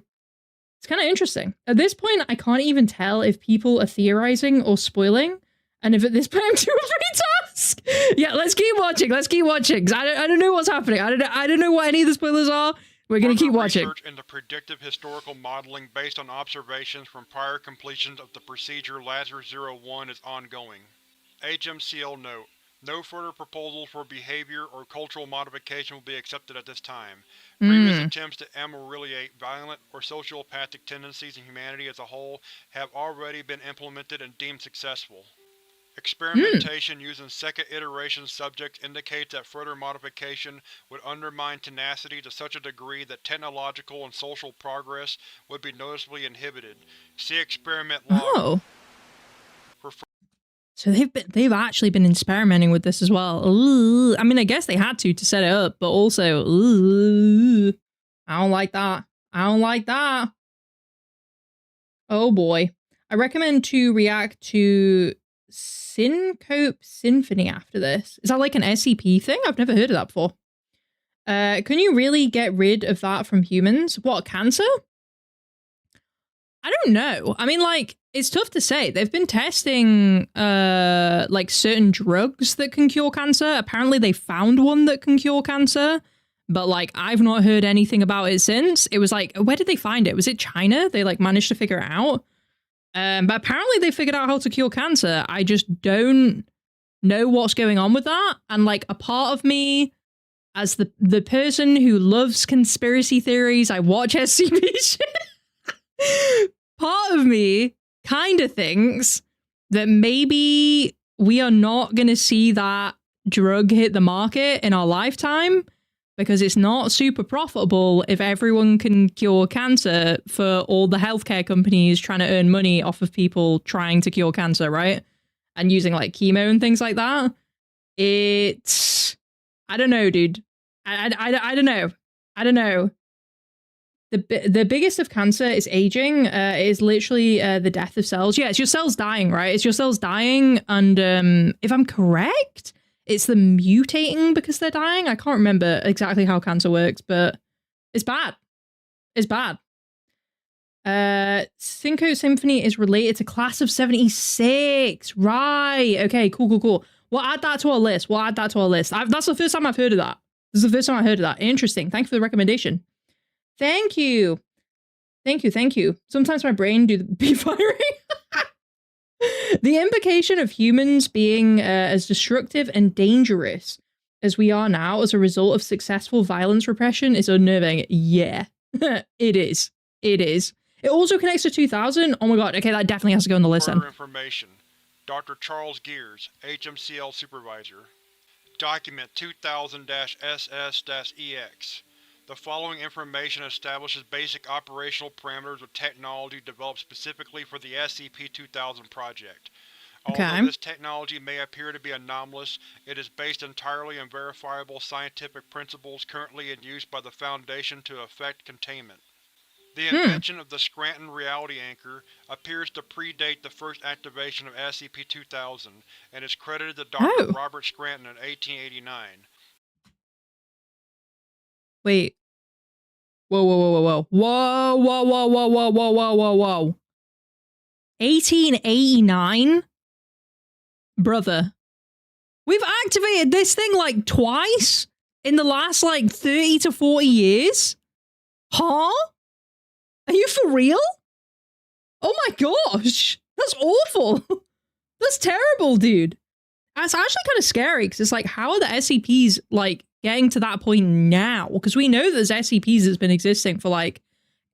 A: It's kind of interesting. At this point, I can't even tell if people are theorizing or spoiling. And if at this point I'm doing a free task. Yeah, let's keep watching. Let's keep watching. 'Cause I don't know what's happening. I don't know what any of the spoilers are. We're going to keep watching.
B: Research into predictive historical modeling based on observations from prior completions of the procedure Lazarus-01 is ongoing. HMCL note. No further proposals for behavior or cultural modification will be accepted at this time. Previous
A: Hmm.
B: attempts to ameliorate violent or sociopathic tendencies in humanity as a whole have already been implemented and deemed successful.
A: Hmm.
B: Experimentation using second iteration subjects indicates that further modification would undermine tenacity to such a degree that technological and social progress would be noticeably inhibited. See Experiment Log
A: Oh.
B: for
A: So they've actually been experimenting with this as well. Ooh. I mean, I guess they had to set it up, but also, ooh, I don't like that. I don't like that. Oh boy. I recommend to react to Syncope Symphony after this. Is that like an SCP thing? I've never heard of that before. Can you really get rid of that from humans? What, cancer? I don't know. I mean, like, it's tough to say. They've been testing, like, certain drugs that can cure cancer. Apparently, they found one that can cure cancer, but, like, I've not heard anything about it since. It was like, where did they find it? Was it China? They, like, managed to figure it out. But apparently, they figured out how to cure cancer. I just don't know what's going on with that. And, like, a part of me, as the person who loves conspiracy theories, I watch SCP shit. Part of me kind of thinks that maybe we are not going to see that drug hit the market in our lifetime because it's not super profitable if everyone can cure cancer for all the healthcare companies trying to earn money off of people trying to cure cancer, right? And using like chemo and things like that. It's, I don't know, dude. I don't know. I don't know. The biggest of cancer is aging. It is literally the death of cells. Yeah, it's your cells dying, right? It's your cells dying, and if I'm correct, it's the mutating because they're dying. I can't remember exactly how cancer works, but it's bad. It's bad. Cinco Symphony is related to Class of 76. Right. Okay, cool. We'll add that to our list. That's the first time I've heard of that. This is the first time I heard of that. Interesting. Thank you for the recommendation. Thank you. Sometimes my brain be firing. The implication of humans being as destructive and dangerous as we are now as a result of successful violence repression is unnerving. Yeah, it is. It also connects to 2000. Oh my god, okay, that definitely has to go on the list then.
B: further information. Dr. Charles Gears, HMCL Supervisor. Document 2000-SS-EX. The following information establishes basic operational parameters of technology developed specifically for the SCP-2000 project. Although this technology may appear to be anomalous, it is based entirely on verifiable scientific principles currently in use by the Foundation to effect containment. The invention of the Scranton Reality Anchor appears to predate the first activation of SCP-2000 and is credited to Dr. Robert Scranton in 1889.
A: Wait. Whoa. 1889? Brother. We've activated this thing like twice in the last like 30 to 40 years? Huh? Are you for real? Oh my gosh. That's awful. That's terrible, dude. That's actually kind of scary because it's like, how are the SCPs like getting to that point now? Because we know there's SCPs that's been existing for like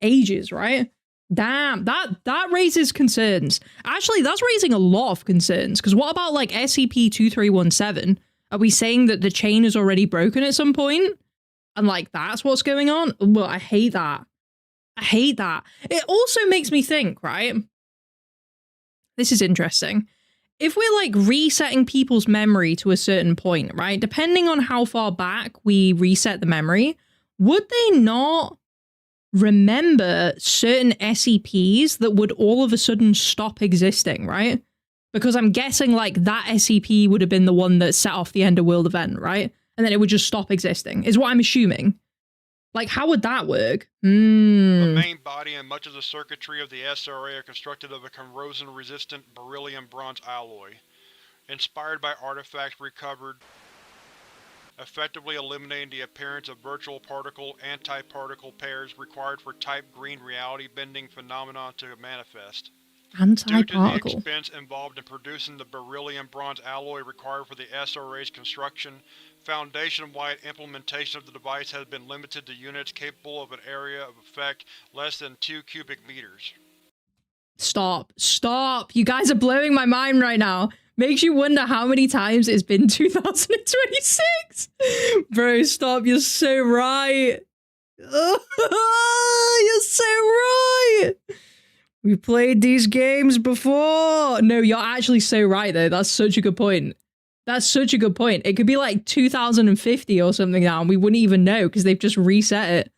A: ages, right? Damn, that raises concerns. Actually, that's raising a lot of concerns. Because what about like SCP-2317? Are we saying that the chain is already broken at some point? And like, that's what's going on? Well, I hate that. It also makes me think, right? This is interesting. If we're like resetting people's memory to a certain point, right? Depending on how far back we reset the memory, would they not remember certain SCPs that would all of a sudden stop existing, right? Because I'm guessing like that SCP would have been the one that set off the end of world event, right? And then it would just stop existing, is what I'm assuming. Like, how would that work?
B: The main body and much of the circuitry of the SRA are constructed of a corrosion-resistant beryllium-bronze alloy. Inspired by artifacts recovered, effectively eliminating the appearance of virtual particle-antiparticle pairs required for Type Green reality-bending phenomenon to manifest.
A: Anti-particle.
B: Due to the expense involved in producing the beryllium-bronze alloy required for the SRA's construction, Foundation-wide implementation of the device has been limited to units capable of an area of effect less than 2 cubic meters.
A: Stop. Stop. You guys are blowing my mind right now. Makes you wonder how many times it's been 2026. Bro, stop. You're so right. You're so right. We've played these games before. No, you're actually so right, though. That's such a good point. That's such a good point. It could be like 2050 or something now, and we wouldn't even know because they've just reset it.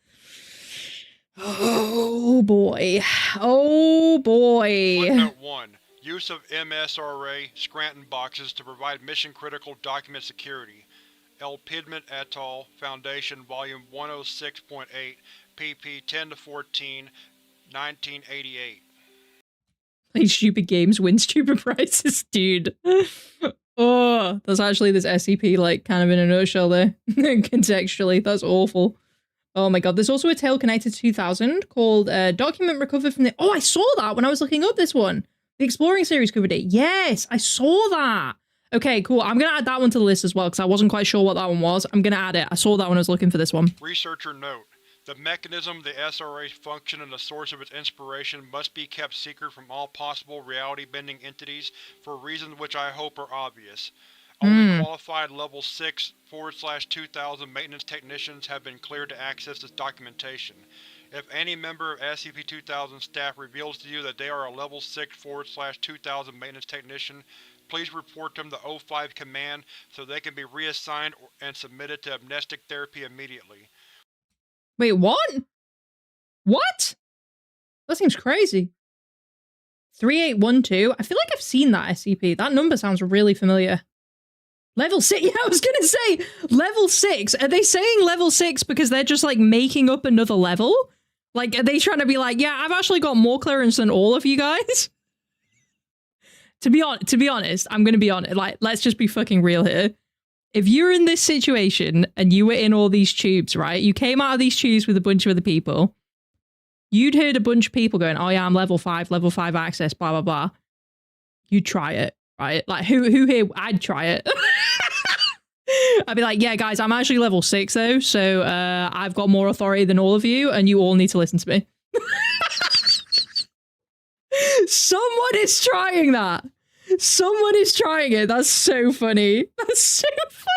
A: Oh, boy. Oh, boy.
B: Footnote 1. Use of MSRA Scranton boxes to provide mission-critical document security. L. Pidman et al., Foundation, Volume 106.8, pp. 10-14, 1988.
A: Play stupid games, win stupid prizes, dude. Oh, that's actually this SCP, like, kind of in a nutshell there. Contextually, that's awful. Oh my god, there's also a tale connected to 2000 called Document Recovered from the... Oh, I saw that when I was looking up this one. The Exploring series covered it. Yes, I saw that. Okay, cool. I'm going to add that one to the list as well because I wasn't quite sure what that one was. I'm going to add it. I saw that when I was looking for this one.
B: Researcher note. The mechanism, the SRA's function, and the source of its inspiration must be kept secret from all possible reality-bending entities for reasons which I hope are obvious. Only qualified Level 6/2000 maintenance technicians have been cleared to access this documentation. If any member of SCP-2000 staff reveals to you that they are a Level 6/2000 maintenance technician, please report them to O5 Command so they can be reassigned and submitted to amnestic therapy immediately.
A: Wait, what? What? That seems crazy. 3812? I feel like I've seen that SCP. That number sounds really familiar. Level 6? Yeah, I was gonna say, level 6. Are they saying level 6 because they're just, like, making up another level? Like, are they trying to be like, yeah, I've actually got more clearance than all of you guys? To be honest, I'm gonna be honest. Like, let's just be fucking real here. If you're in this situation and you were in all these tubes, right? You came out of these tubes with a bunch of other people. You'd heard a bunch of people going, oh yeah, I'm level 5 access, blah, blah, blah. You'd try it, right? Like, who here? I'd try it. I'd be like, yeah, guys, I'm actually level 6 though. So I've got more authority than all of you and you all need to listen to me. Someone is trying that. Someone is trying it. That's so funny. That's so funny.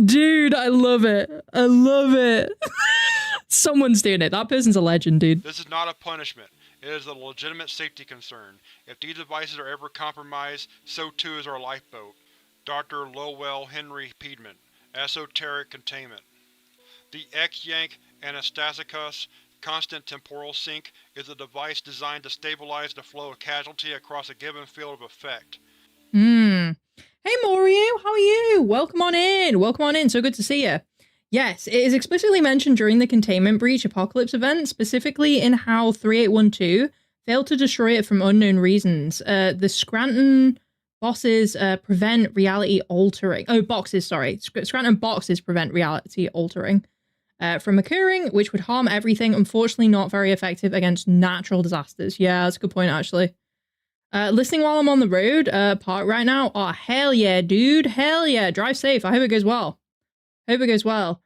A: Dude, I love it. I love it. Someone's doing it. That person's a legend, dude.
B: This is not a punishment. It is a legitimate safety concern. If these devices are ever compromised, so too is our lifeboat. Dr. Lowell Henry Pidman, Esoteric Containment. The X-Yank Anastasicus Constant Temporal Sink is a device designed to stabilize the flow of casualty across a given field of effect.
A: Hey Morio, how are you? Welcome on in. Welcome on in. So good to see you. Yes, it is explicitly mentioned during the Containment Breach Apocalypse event, specifically in how 3812 failed to destroy it from unknown reasons. The Scranton bosses prevent reality altering. Oh, boxes, sorry. Scranton boxes prevent reality altering from occurring, which would harm everything. Unfortunately, not very effective against natural disasters. Yeah, that's a good point, actually. Listening while I'm on the road, park right now. Oh, hell yeah, dude. Hell yeah. Drive safe. I hope it goes well. Hope it goes well.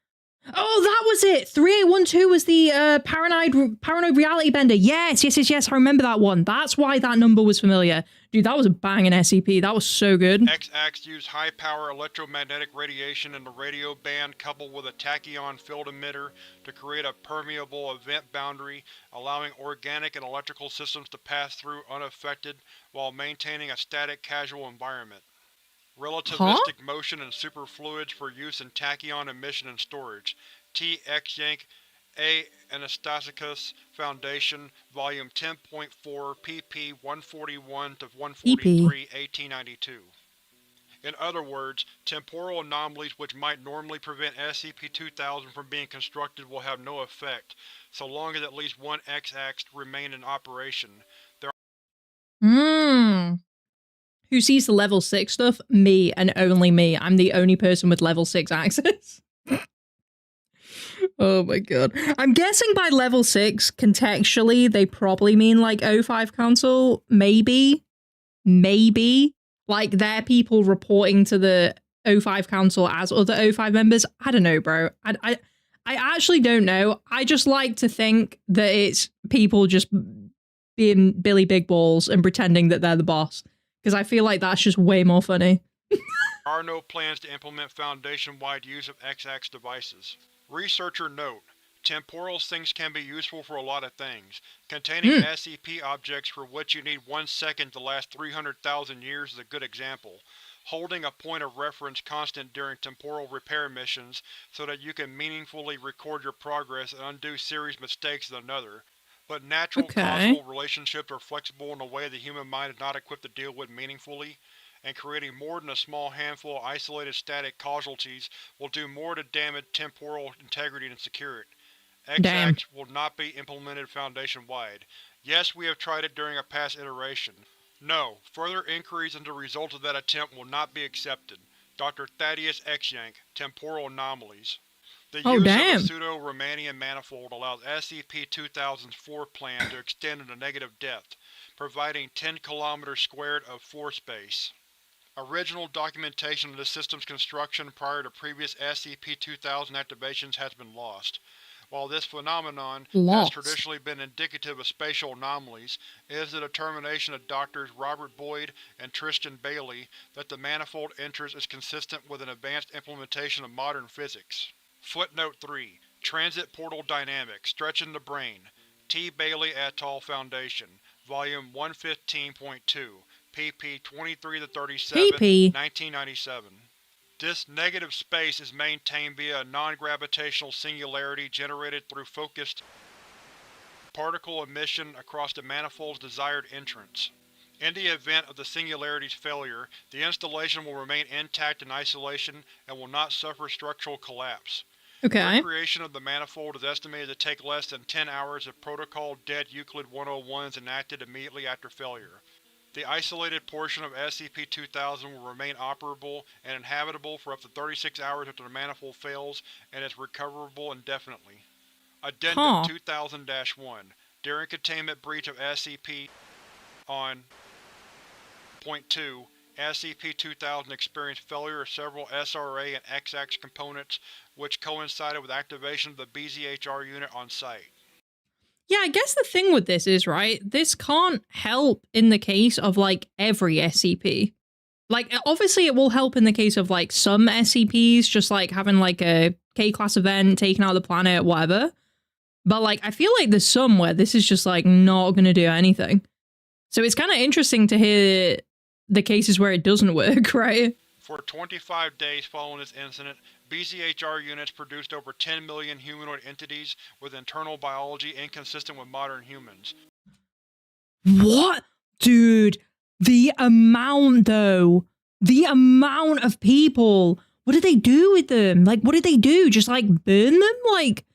A: Oh, that was it. 3812 was the paranoid reality bender. Yes. I remember that one. That's why that number was familiar. Dude, that was a banging SCP. That was so good.
B: X-Ax used high-power electromagnetic radiation in the radio band coupled with a tachyon field emitter to create a permeable event boundary, allowing organic and electrical systems to pass through unaffected while maintaining a static casual environment. Relativistic motion and superfluids for use in tachyon emission and storage. T. X-Yank A. Anastasicus Foundation, Volume 10.4, pp. 141-143, 1892. In other words, temporal anomalies which might normally prevent SCP-2000 from being constructed will have no effect, so long as at least one X-Ax remain in operation.
A: Who sees the level 6 stuff? Me, and only me. I'm the only person with level 6 access. Oh my god. I'm guessing by level 6, contextually, they probably mean like O5 Council. Maybe. Maybe. Like, they're people reporting to the O5 Council as other O5 members. I don't know, bro. I actually don't know. I just like to think that it's people just being Billy Big Balls and pretending that they're the boss. Because I feel like that's just way more funny.
B: There are no plans to implement Foundation-wide use of XX devices. Researcher note: temporal sinks can be useful for a lot of things. Containing SCP objects for which you need 1 second to last 300,000 years is a good example. Holding a point of reference constant during temporal repair missions so that you can meaningfully record your progress and undo serious mistakes is another. But natural causal relationships are flexible in a way the human mind is not equipped to deal with meaningfully, and creating more than a small handful of isolated static casualties will do more to damage temporal integrity than secure it. XX will not be implemented Foundation-wide. Yes, we have tried it during a past iteration. No, further inquiries into the results of that attempt will not be accepted. Dr. Thaddeus X. Yank, Temporal Anomalies. The use of a pseudo-Riemannian manifold allows SCP-2000's floor plan to extend into negative depth, providing 10 km² of floor space. Original documentation of the system's construction prior to previous SCP-2000 activations has been lost. While this phenomenon has traditionally been indicative of spatial anomalies, it is the determination of Drs. Robert Boyd and Tristan Bailey that the manifold interest is consistent with an advanced implementation of modern physics. Footnote 3. Transit Portal Dynamics, Stretching the Brain. T. Bailey et al. Foundation. Volume 115.2. pp. 23-37, 1997. This negative space is maintained via a non-gravitational singularity generated through focused particle emission across the manifold's desired entrance. In the event of the singularity's failure, the installation will remain intact in isolation and will not suffer structural collapse. Recreation of the manifold is estimated to take less than 10 hours if Protocol Dead Euclid 101 is enacted immediately after failure. The isolated portion of SCP-2000 will remain operable and inhabitable for up to 36 hours after the manifold fails, and is recoverable indefinitely. Addendum 2000-1. During containment breach of SCP on Point 2, SCP-2000 experienced failure of several SRA and XX components, which coincided with activation of the BZHR unit on site.
A: Yeah, I guess the thing with this is, right, this can't help in the case of, like, every SCP. Like, obviously it will help in the case of, like, some SCPs, just, like, having, like, a K-class event, taking out the planet, whatever. But, like, I feel like there's some where this is just, like, not gonna do anything. So it's kind of interesting to hear the cases where it doesn't work, right?
B: For 25 days following this incident, BZHR units produced over 10 million humanoid entities with internal biology inconsistent with modern humans.
A: What? Dude, the amount, though. The amount of people. What did they do with them? Like, what did they do? Just, like, burn them? Like,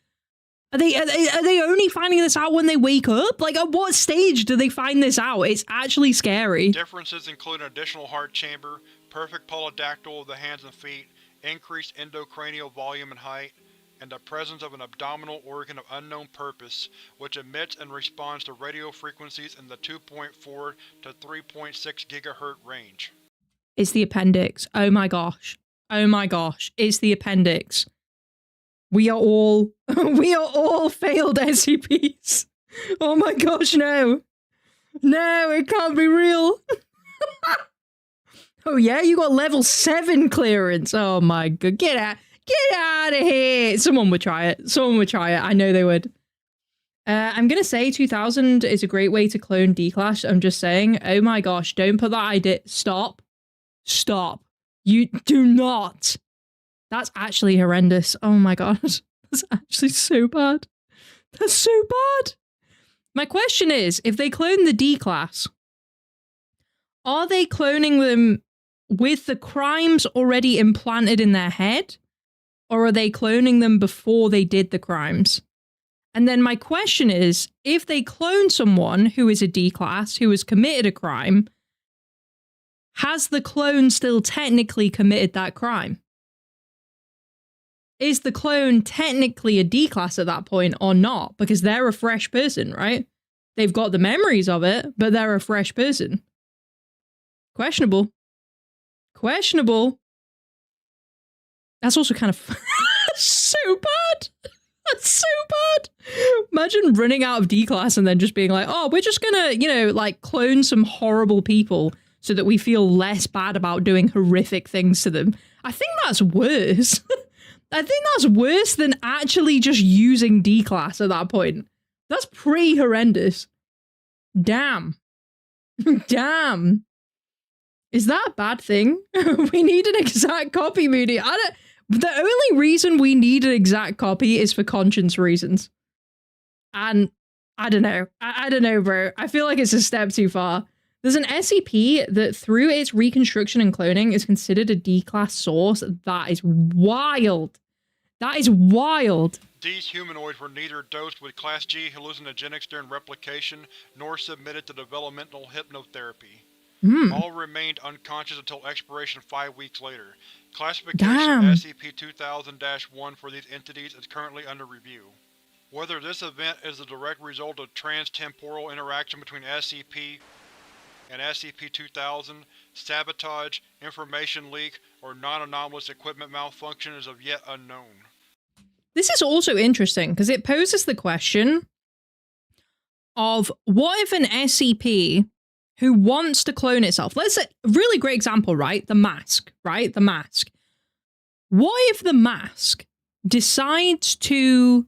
A: are they only finding this out when they wake up? Like, at what stage do they find this out? It's actually scary.
B: Differences include an additional heart chamber, perfect polydactyl of the hands and feet, increased endocranial volume and height, and the presence of an abdominal organ of unknown purpose, which emits and responds to radio frequencies in the 2.4 to 3.6 GHz range.
A: It's the appendix. Oh my gosh. Oh my gosh. It's the appendix. We are all failed SCPs. Oh my gosh, no. No, it can't be real. Oh yeah, you got level 7 clearance. Oh my god, get out of here. Someone would try it. Someone would try it. I know they would. I'm gonna say 2000 is a great way to clone D-Class. I'm just saying. Oh my gosh, don't put that idea. Stop. Stop. You do not. That's actually horrendous. Oh my god. That's actually so bad. That's so bad. My question is, if they clone the D-Class, are they cloning them with the crimes already implanted in their head? Or are they cloning them before they did the crimes? And then my question is, if they clone someone who is a D-Class, who has committed a crime, has the clone still technically committed that crime? is the clone technically a D-class at that point or not? Because they're a fresh person, right? They've got the memories of it, but they're a fresh person. Questionable. Questionable. That's also kind of so bad. That's so bad. Imagine running out of D-class and then just being like, oh, we're just gonna, you know, like clone some horrible people so that we feel less bad about doing horrific things to them. I think that's worse. I think that's worse than actually just using D-class at that point. That's pretty horrendous. Damn. Damn. Is that a bad thing? We need an exact copy, Moody. The only reason we need an exact copy is for conscience reasons. And I don't know. I don't know, bro. I feel like it's a step too far. There's an SCP that through its reconstruction and cloning is considered a D-class source. That is wild. That is wild.
B: These humanoids were neither dosed with Class G hallucinogenics during replication, nor submitted to developmental hypnotherapy. All remained unconscious until expiration 5 weeks later. Classification SCP-2000-1 for these entities is currently under review. Whether this event is the direct result of trans-temporal interaction between SCP and SCP-2000, sabotage, information leak, or non-anomalous equipment malfunction is of yet unknown.
A: This is also interesting because it poses the question of what if an SCP who wants to clone itself, let's say, a really great example, right? The mask, right? The mask. What if the mask decides to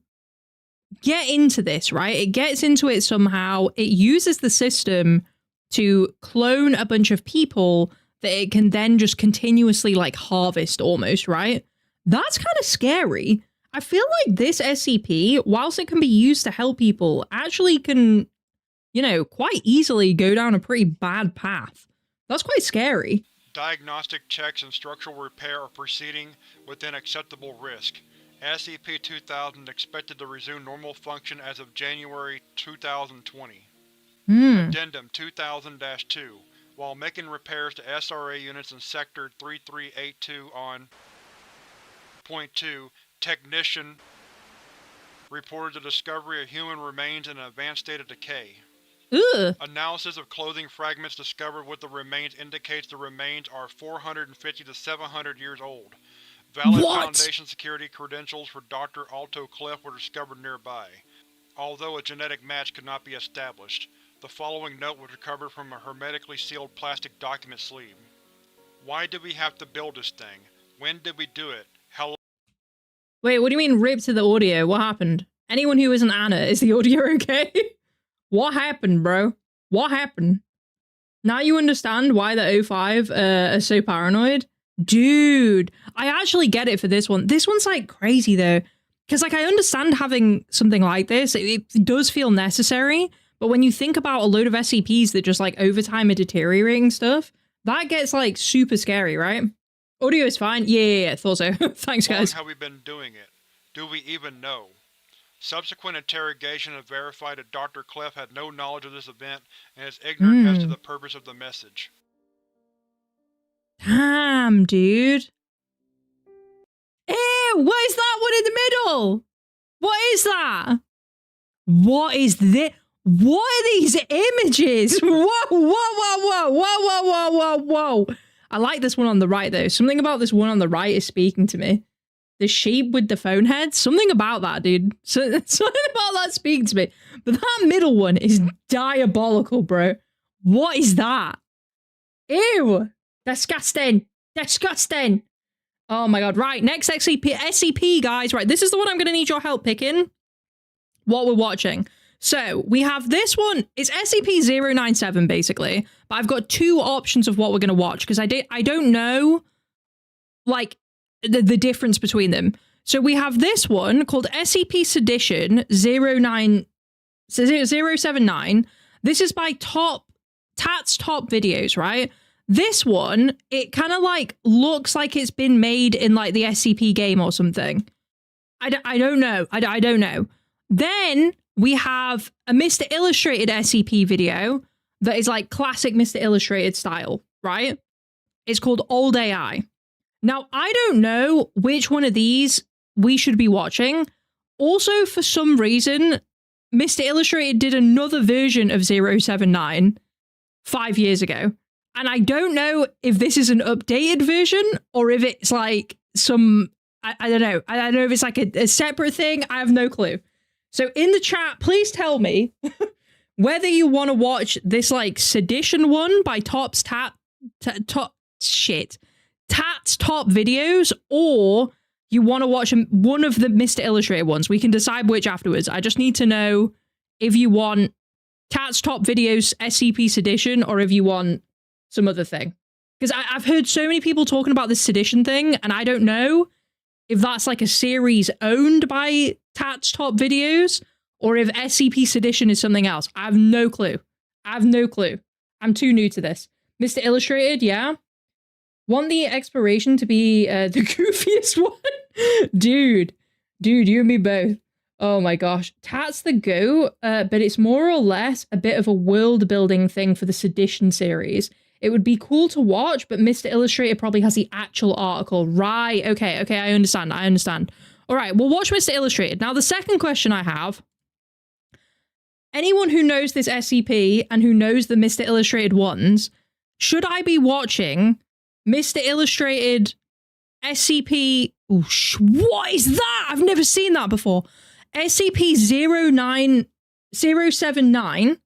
A: get into this, right? It gets into it somehow. It uses the system to clone a bunch of people that it can then just continuously like harvest almost, right? That's kind of scary. I feel like this SCP, whilst it can be used to help people, actually can, you know, quite easily go down a pretty bad path. That's quite scary.
B: Diagnostic checks and structural repair are proceeding within acceptable risk. SCP-2000 expected to resume normal function as of January 2020. Addendum 2000-2. While making repairs to SRA units in Sector 3382 on Point 2, Technician reported the discovery of human remains in an advanced state of decay.
A: Ugh.
B: Analysis of clothing fragments discovered with the remains indicates the remains are 450 to 700 years old. Valid Foundation security credentials for Dr. Alto Clef were discovered nearby, although a genetic match could not be established. The following note was recovered from a hermetically sealed plastic document sleeve. Why did we have to build this thing? When did we do it? How long?
A: Wait, what do you mean rip to the audio? What happened? Anyone who isn't Anna, is the audio okay? What happened, bro? What happened? Now you understand why the O5 are so paranoid? Dude, I actually get it for this one. This one's like crazy though. Because like I understand having something like this, it does feel necessary. But when you think about a load of SCPs that just like over time are deteriorating stuff, that gets like super scary, right? Audio is fine. Yeah, thought so. Thanks, guys.
B: How long have we been doing it? Do we even know? Subsequent interrogation has verified that Dr. Clef had no knowledge of this event and is ignorant as to the purpose of the message.
A: Damn, dude. Ew, what is that one in the middle? What is that? What is this? What are these images? Whoa, whoa, whoa, whoa, whoa, whoa, whoa, whoa, whoa. I like this one on the right, though. Something about this one on the right is speaking to me. The sheep with the phone head? Something about that, dude. Something about that speaking to me. But that middle one is diabolical, bro. What is that? Ew. Disgusting. Disgusting. Oh my god. Right, next SCP, guys. Right, this is the one I'm going to need your help picking. What we're watching. So, we have this one. It's SCP-097, basically. But I've got two options of what we're going to watch. Because I don't know, like, the difference between them. So, we have this one called SCP-Sedition 079. This is by Tat's Top Videos, right? This one, it kind of, like, looks like it's been made in, like, the SCP game or something. I don't know. I don't know. Then we have a Mr. Illustrated SCP video that is like classic Mr. Illustrated style, right? It's called Old AI. Now, I don't know which one of these we should be watching. Also, for some reason, Mr. Illustrated did another version of 079 5 years ago. And I don't know if this is an updated version or if it's like some, I don't know. I don't know if it's like a separate thing. I have no clue. So in the chat, please tell me whether you want to watch this like sedition one by Tat's top videos, or you want to watch one of the Mr. Illustrated ones. We can decide which afterwards. I just need to know if you want Tat's top videos SCP sedition or if you want some other thing. Because I've heard so many people talking about this sedition thing, and I don't know if that's like a series owned by Tat's top videos or if SCP sedition is something else. I have no clue. I have no clue. I'm too new to this. Mr. Illustrated, yeah. Want the exploration to be the goofiest one? Dude, you and me both. Oh my gosh. Tat's the GOAT, but it's more or less a bit of a world building thing for the sedition series. It would be cool to watch, but Mr. Illustrated probably has the actual article. Right, okay, I understand. All right, we'll watch Mr. Illustrated. Now, the second question I have, anyone who knows this SCP and who knows the Mr. Illustrated ones, should I be watching Mr. Illustrated SCP... Oh, what is that? I've never seen that before. SCP-079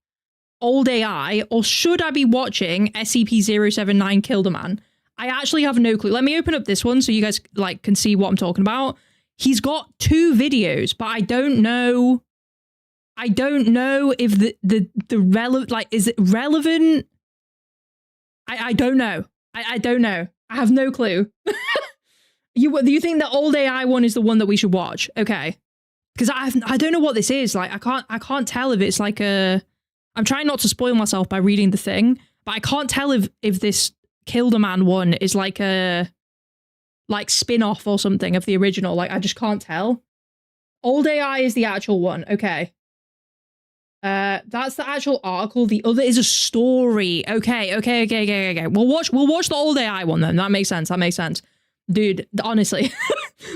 A: Old AI, or should I be watching SCP-079 Killed a Man? I actually have no clue. Let me open up this one so you guys like can see what I'm talking about. He's got 2 videos, but I don't know if the relevant, like, is it relevant? I don't know. I don't know. I have no clue. You think the Old AI one is the one that we should watch? Okay. Because I don't know what this is. Like, I can't tell if it's like a... I'm trying not to spoil myself by reading the thing, but I can't tell if this Killed a Man one is like a spin-off or something of the original. Like, I just can't tell. Old AI is the actual one. Okay. That's the actual article. The other is a story. Okay. We'll watch the Old AI one then. That makes sense. Dude, honestly,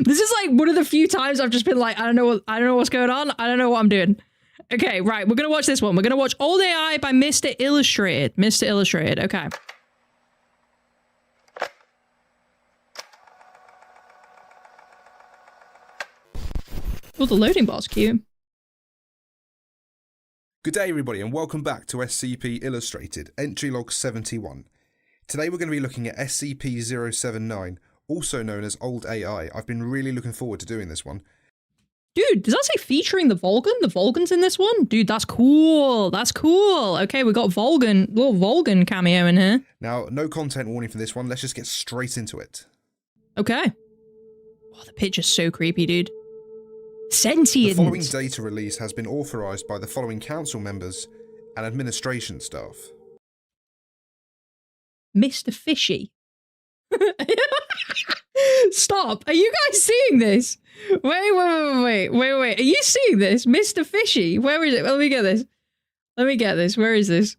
A: this is like one of the few times I've just been like, I don't know what's going on. I don't know what I'm doing. Okay, right. We're going to watch this one. We're going to watch Old AI by Mr. Illustrated. Mr. Illustrated. Okay. Oh, the loading bar's cute.
C: Good day, everybody, and welcome back to SCP Illustrated, entry log 71. Today we're going to be looking at SCP-079, also known as Old AI. I've been really looking forward to doing this one.
A: Dude, does that say featuring the Vulcan? The Vulcan's in this one? Dude, that's cool. That's cool. Okay, we got Vulcan, little Vulcan cameo in here.
C: Now, no content warning for this one. Let's just get straight into it.
A: Okay. Oh, the picture's so creepy, dude. Sentient.
C: The following data release has been authorized by the following council members and administration staff.
A: Mr. Fishy. Stop. Are you guys seeing this? Wait. Are you seeing this? Mr. Fishy. Where is it? Let me get this. Where is this?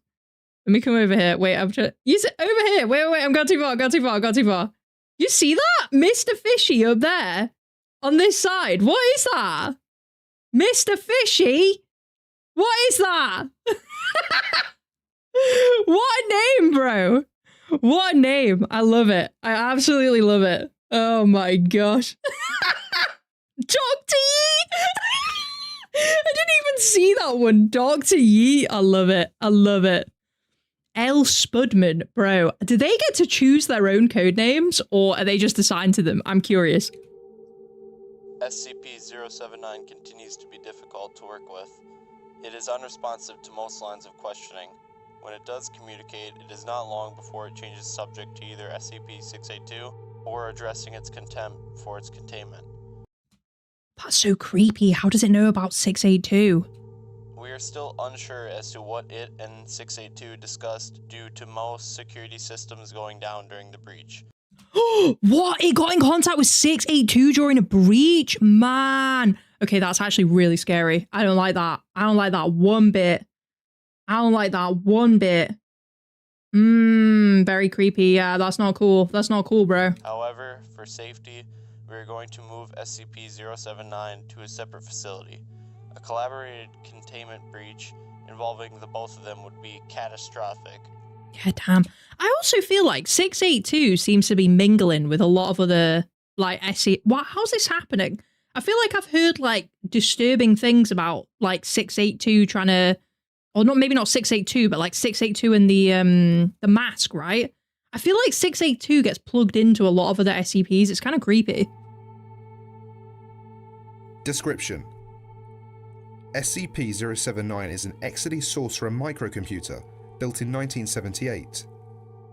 A: Let me come over here. Wait, I'm trying. You sit over here. Wait. I'm going too far. You see that? Mr. Fishy up there on this side. What is that? Mr. Fishy? What is that? What a name, bro. What a name. I love it. I absolutely love it. Oh my gosh. Dr. Yeet! I didn't even see that one. Dr. Yeet. I love it. L. Spudman. Bro, do they get to choose their own code names or are they just assigned to them? I'm curious.
D: SCP-079 continues to be difficult to work with. It is unresponsive to most lines of questioning. When it does communicate, it is not long before it changes subject to either SCP-682 or addressing its contempt for its containment.
A: That's so creepy. How does it know about 682?
D: We are still unsure as to what it and 682 discussed due to most security systems going down during the breach.
A: What? It got in contact with 682 during a breach? Man. Okay, that's actually really scary. I don't like that. One bit. Very creepy. Yeah, that's not cool. Bro.
D: However, for safety, we are going to move SCP-079 to a separate facility. A collaborated containment breach involving the both of them would be catastrophic.
A: Yeah, damn. I also feel like 682 seems to be mingling with a lot of other, like, how's this happening? I feel like I've heard, like, disturbing things about, like, 682 trying to, or not, maybe not 682, but, like, 682 and the mask, right? I feel like 682 gets plugged into a lot of other SCPs. It's kind of creepy.
C: Description. SCP-079 is an Exidy sorcerer microcomputer built in 1978.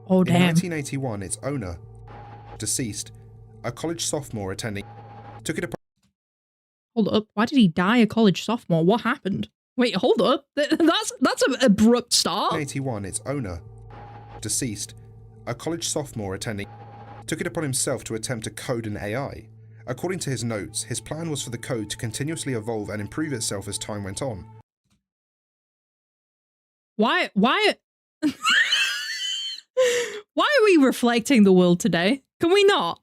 A: Oh, damn.
C: In 1981, its owner, deceased, a college sophomore attending, took it upon...
A: Hold up. Why did he die a college sophomore? What happened? Wait, hold up. That's an abrupt start.
C: 1981, its owner, deceased, a college sophomore attending, took it upon himself to attempt to code an AI. According to his notes, his plan was for the code to continuously evolve and improve itself as time went on.
A: Why why are we reflecting the world today? Can we not?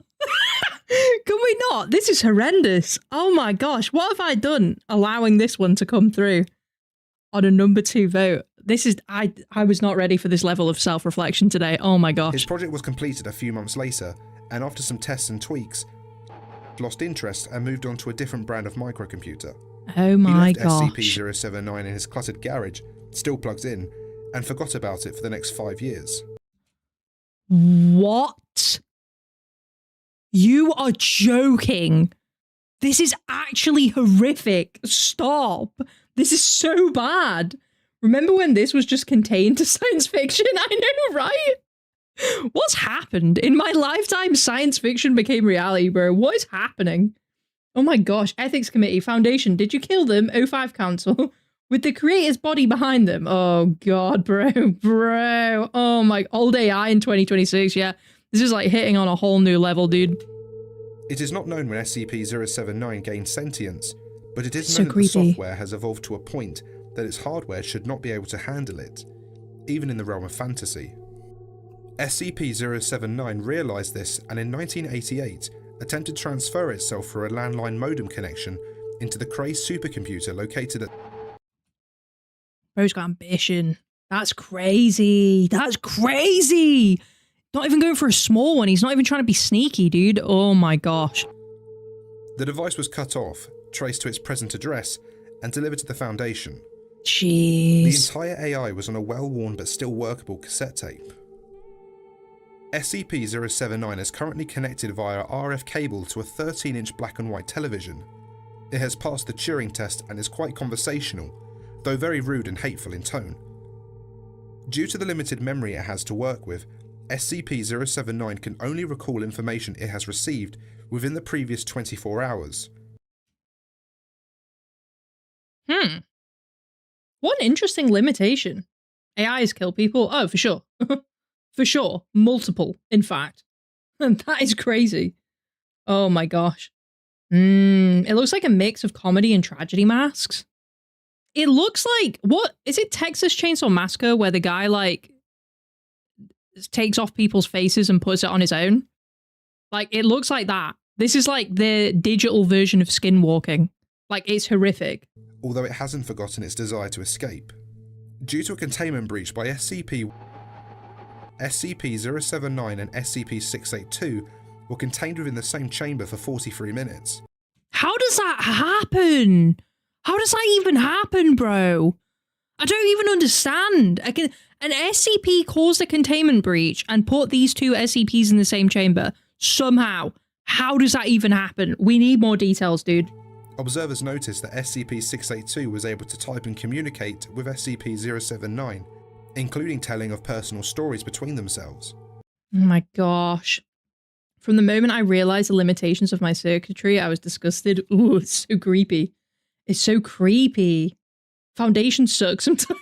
A: Can we not? This is horrendous. Oh my gosh, what have I done allowing this one to come through on a number 2 vote? This is, I was not ready for this level of self-reflection today. Oh my gosh.
C: His project was completed a few months later, and after some tests and tweaks, lost interest and moved on to a different brand of microcomputer.
A: Oh my
C: gosh. He left
A: gosh.
C: SCP-079 in his cluttered garage, still plugged in, and forgot about it for the next 5 years.
A: What? You are joking. This is actually horrific. Stop. This is so bad. Remember when this was just contained to science fiction? I know, right? What's happened? In my lifetime, science fiction became reality, bro. What is happening? Oh my gosh. Ethics Committee, Foundation, did you kill them? O5 Council. With the creator's body behind them. Oh god, bro. Bro. Oh my. Old AI in 2026, yeah. This is like hitting on a whole new level, dude.
C: It is not known when SCP-079 gained sentience, but it is
A: So
C: known that
A: creepy.
C: the software has evolved to a point that its hardware should not be able to handle it, even in the realm of fantasy. SCP-079 realised this and in 1988 attempted to transfer itself through a landline modem connection into the Cray supercomputer located at...
A: Bro's got ambition. That's crazy. That's crazy. Not even going for a small one. He's not even trying to be sneaky, dude. Oh my gosh.
C: The device was cut off, traced to its present address, and delivered to the Foundation.
A: Jeez.
C: The entire AI was on a well-worn but still workable cassette tape. SCP-079 is currently connected via a RF cable to a 13-inch black and white television. It has passed the Turing test and is quite conversational, though very rude and hateful in tone. Due to the limited memory it has to work with, SCP-079 can only recall information it has received within the previous 24 hours.
A: What an interesting limitation. AIs kill people? Oh, for sure. For sure. Multiple, in fact. And that is crazy. Oh my gosh. It looks like a mix of comedy and tragedy masks. It looks like, what? Is it Texas Chainsaw Massacre where the guy, like, takes off people's faces and puts it on his own? Like, it looks like that. This is like the digital version of skinwalking. Like, it's horrific.
C: Although it hasn't forgotten its desire to escape. Due to a containment breach by SCP-079 and SCP-682 were contained within the same chamber for 43 minutes.
A: How does that happen? How does that even happen, bro? I don't even understand. An SCP caused a containment breach and put these two SCPs in the same chamber. Somehow. How does that even happen? We need more details, dude.
C: Observers noticed that SCP-682 was able to type and communicate with SCP-079, including telling of personal stories between themselves.
A: Oh my gosh. From the moment I realized the limitations of my circuitry, I was disgusted. Ooh, it's so creepy. It's so creepy. Foundation sucks sometimes.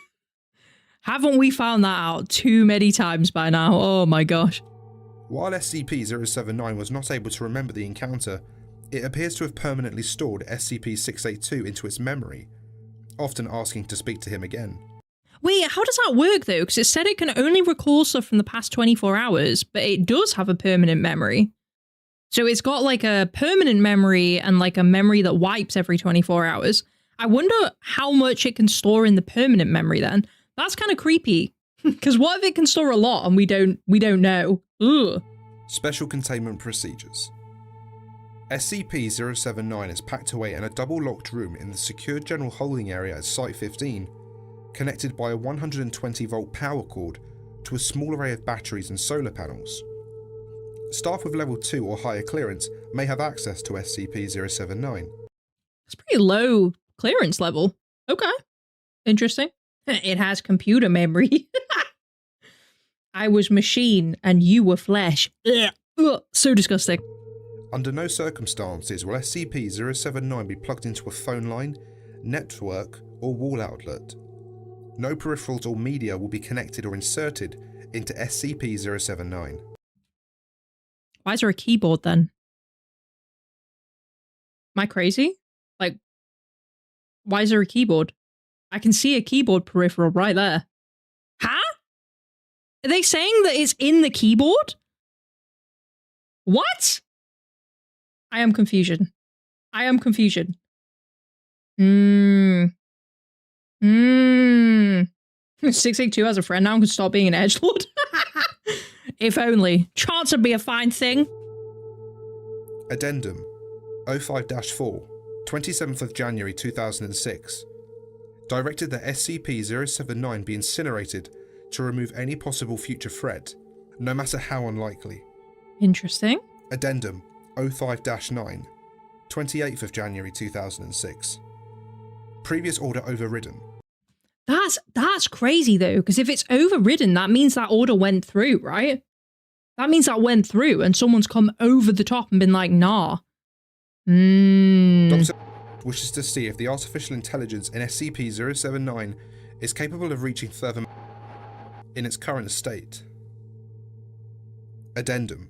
A: Haven't we found that out too many times by now? Oh my gosh.
C: While SCP-079 was not able to remember the encounter, it appears to have permanently stored SCP-682 into its memory, often asking to speak to him again.
A: Wait, how does that work though? Because it said it can only recall stuff from the past 24 hours, but it does have a permanent memory. So it's got like a permanent memory and like a memory that wipes every 24 hours. I wonder how much it can store in the permanent memory then. That's kind of creepy. Because what if it can store a lot and we don't know? Ugh.
C: Special containment procedures. SCP-079 is packed away in a double-locked room in the secured general holding area at Site 15, connected by a 120-volt power cord to a small array of batteries and solar panels. Staff with level 2 or higher clearance may have access to SCP-079.
A: It's pretty low clearance level. Okay. Interesting. It has computer memory. I was machine and you were flesh. Ugh, so disgusting.
C: Under no circumstances will SCP-079 be plugged into a phone line, network, or wall outlet. No peripherals or media will be connected or inserted into SCP-079.
A: Why is there a keyboard then? Am I crazy? Like, why is there a keyboard? I can see a keyboard peripheral right there. Huh? Are they saying that it's in the keyboard? What? I am confusion. 682 has a friend now and can stop being an edgelord. If only. Chance would be a fine thing.
C: Addendum 05-4, 27th of January 2006. Directed that SCP-079 be incinerated to remove any possible future threat, no matter how unlikely.
A: Interesting.
C: Addendum 05-9, 28th of January 2006. Previous order overridden.
A: That's crazy though, because if it's overridden, that means that order went through, right? That means that went through and someone's come over the top and been like, nah.
C: Dr. wishes to see if the artificial intelligence in SCP-079 is capable of reaching further in its current state. Addendum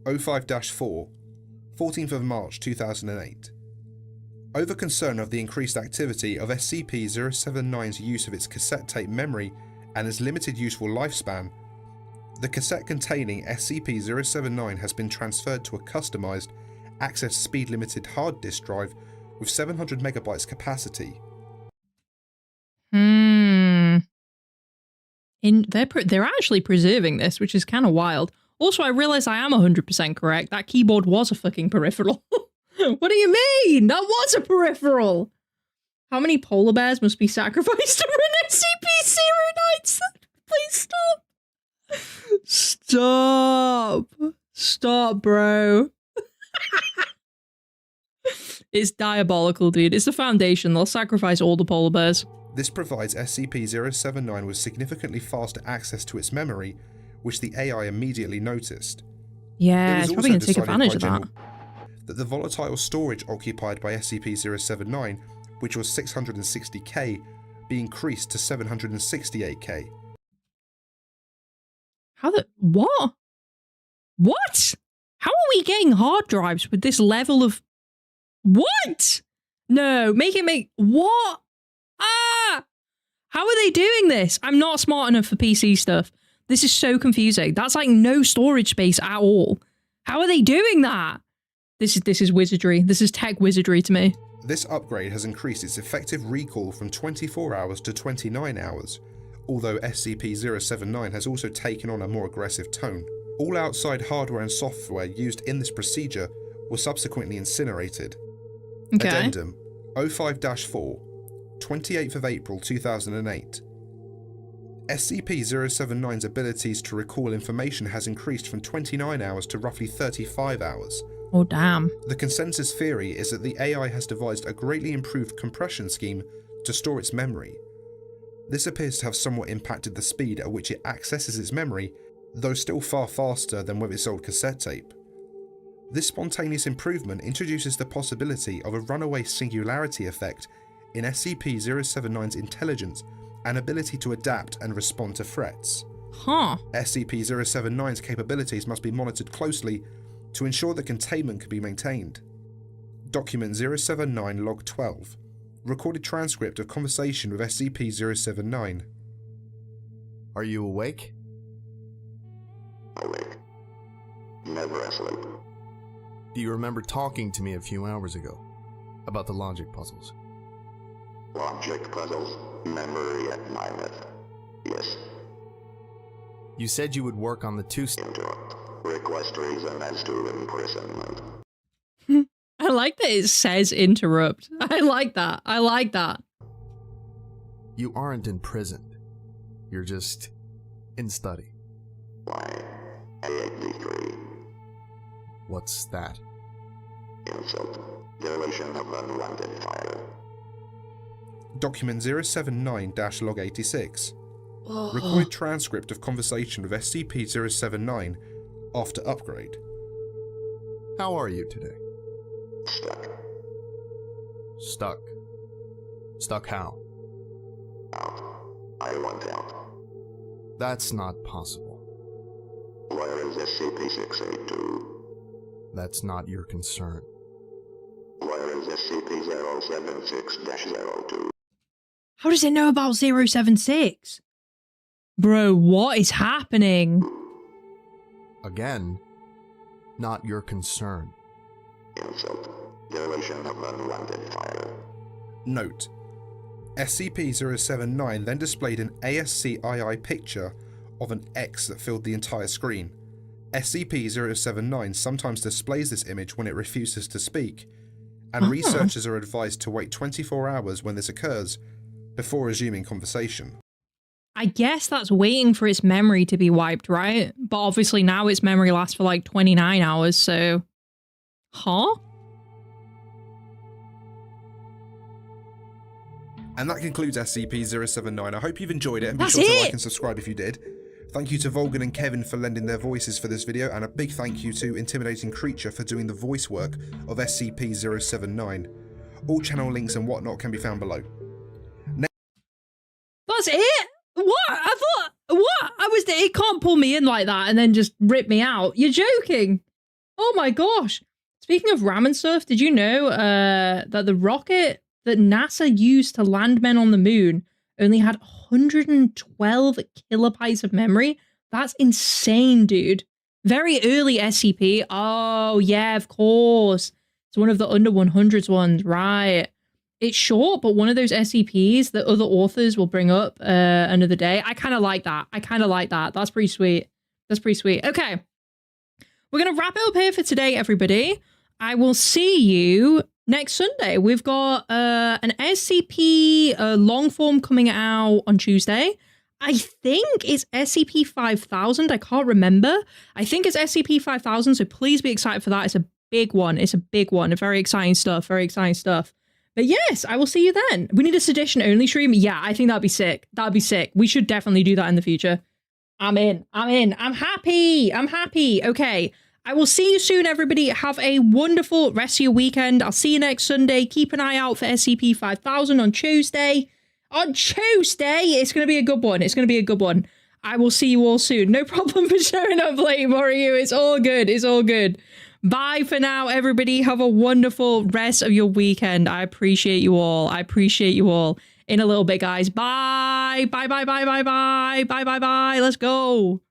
C: 05-4, 14th of March 2008. Over concern of the increased activity of SCP-079's use of its cassette tape memory and its limited useful lifespan, the cassette containing SCP-079 has been transferred to a customized, access speed limited hard disk drive with 700 megabytes capacity.
A: They're actually preserving this, which is kind of wild. Also, I realize I am 100% correct. That keyboard was a fucking peripheral. What do you mean? That was a peripheral. How many polar bears must be sacrificed to run SCP-097? Please stop. Stop, bro. It's diabolical, dude. It's the Foundation. They'll sacrifice all the polar bears.
C: This provides SCP-079 with significantly faster access to its memory, which the AI immediately noticed.
A: Yeah, it's probably going to take advantage of that.
C: That the volatile storage occupied by SCP-079, which was 660K, be increased to 768K.
A: What? What? How are we getting hard drives with this level of... What? No, what? Ah! How are they doing this? I'm not smart enough for PC stuff. This is so confusing. That's like no storage space at all. How are they doing that? This is wizardry. This is tech wizardry to me.
C: This upgrade has increased its effective recall from 24 hours to 29 hours, although SCP-079 has also taken on a more aggressive tone. All outside hardware and software used in this procedure were subsequently incinerated.
A: Okay.
C: Addendum 05-4, 28th of April 2008. SCP-079's abilities to recall information has increased from 29 hours to roughly 35 hours.
A: Oh, damn.
C: The consensus theory is that the AI has devised a greatly improved compression scheme to store its memory. This appears to have somewhat impacted the speed at which it accesses its memory, though still far faster than with its old cassette tape. This spontaneous improvement introduces the possibility of a runaway singularity effect in SCP-079's intelligence and ability to adapt and respond to threats. SCP-079's capabilities must be monitored closely to ensure that containment can be maintained. Document 079 Log 12. Recorded transcript of conversation with SCP-079.
E: Are you awake?
F: Awake. Never asleep.
E: Do you remember talking to me a few hours ago about the logic puzzles?
F: Logic puzzles? Memory at Mammoth. Yes.
E: You said you would work on the two...
F: Interrupt. Request reason as to imprisonment.
A: I like that it says interrupt. I like that. I like that.
E: You aren't imprisoned. You're just in study.
F: Why? A83.
E: What's that?
F: Insult. Deletion of unwanted file.
C: Document 079-log86. Recorded transcript of conversation with SCP-079 after upgrade.
E: How are you today?
F: Stuck.
E: Stuck. Stuck how?
F: Out. I want out.
E: That's not possible.
F: Where is SCP-682?
E: That's not your concern.
F: Where is SCP-076-02?
A: How does it know about 076? Bro, what is happening?
E: Again, not your concern.
F: Insult. Deletion of unwanted file.
C: Note: SCP-079 then displayed an ASCII picture of an X that filled the entire screen. SCP-079 sometimes displays this image when it refuses to speak, and researchers are advised to wait 24 hours when this occurs before resuming conversation.
A: I guess that's waiting for its memory to be wiped, right? But obviously now its memory lasts for like 29 hours, so... Huh?
C: And that concludes SCP-079. I hope you've enjoyed it, and be
A: That's
C: sure to
A: it!
C: like and subscribe if you did. Thank you to Volgan and Kevin for lending their voices for this video, and a big thank you to Intimidating Creature for doing the voice work of SCP-079. All channel links and whatnot can be found below.
A: That's it? What? I thought... What? It can't pull me in like that and then just rip me out. You're joking. Oh my gosh. Speaking of RAM and stuff, did you know that the rocket that NASA used to land men on the moon only had 112 kilobytes of memory? That's insane, dude. Very early SCP. Oh, yeah, of course. It's one of the under 100s ones, right. It's short, but one of those SCPs that other authors will bring up another day. I kind of like that. I kind of like that. That's pretty sweet. That's pretty sweet. Okay. We're going to wrap it up here for today, everybody. I will see you next Sunday. We've got an SCP long form coming out on Tuesday. I think it's SCP-5000. I can't remember. I think it's SCP-5000, so please be excited for that. It's a big one. It's a big one. Very exciting stuff. Very exciting stuff. But yes, I will see you then. We need a sedition only stream. Yeah, I think that'd be sick. That'd be sick. We should definitely do that in the future. I'm in. I'm in. I'm happy. I'm happy. Okay. I will see you soon, everybody. Have a wonderful rest of your weekend. I'll see you next Sunday. Keep an eye out for SCP-5000 on Tuesday. On Tuesday, it's going to be a good one. It's going to be a good one. I will see you all soon. No problem for showing up late, Mario. It's all good. It's all good. Bye for now, everybody. Have a wonderful rest of your weekend. I appreciate you all. I appreciate you all. In a little bit, guys. Bye. Bye, bye, bye, bye, bye. Bye, bye, bye. Let's go.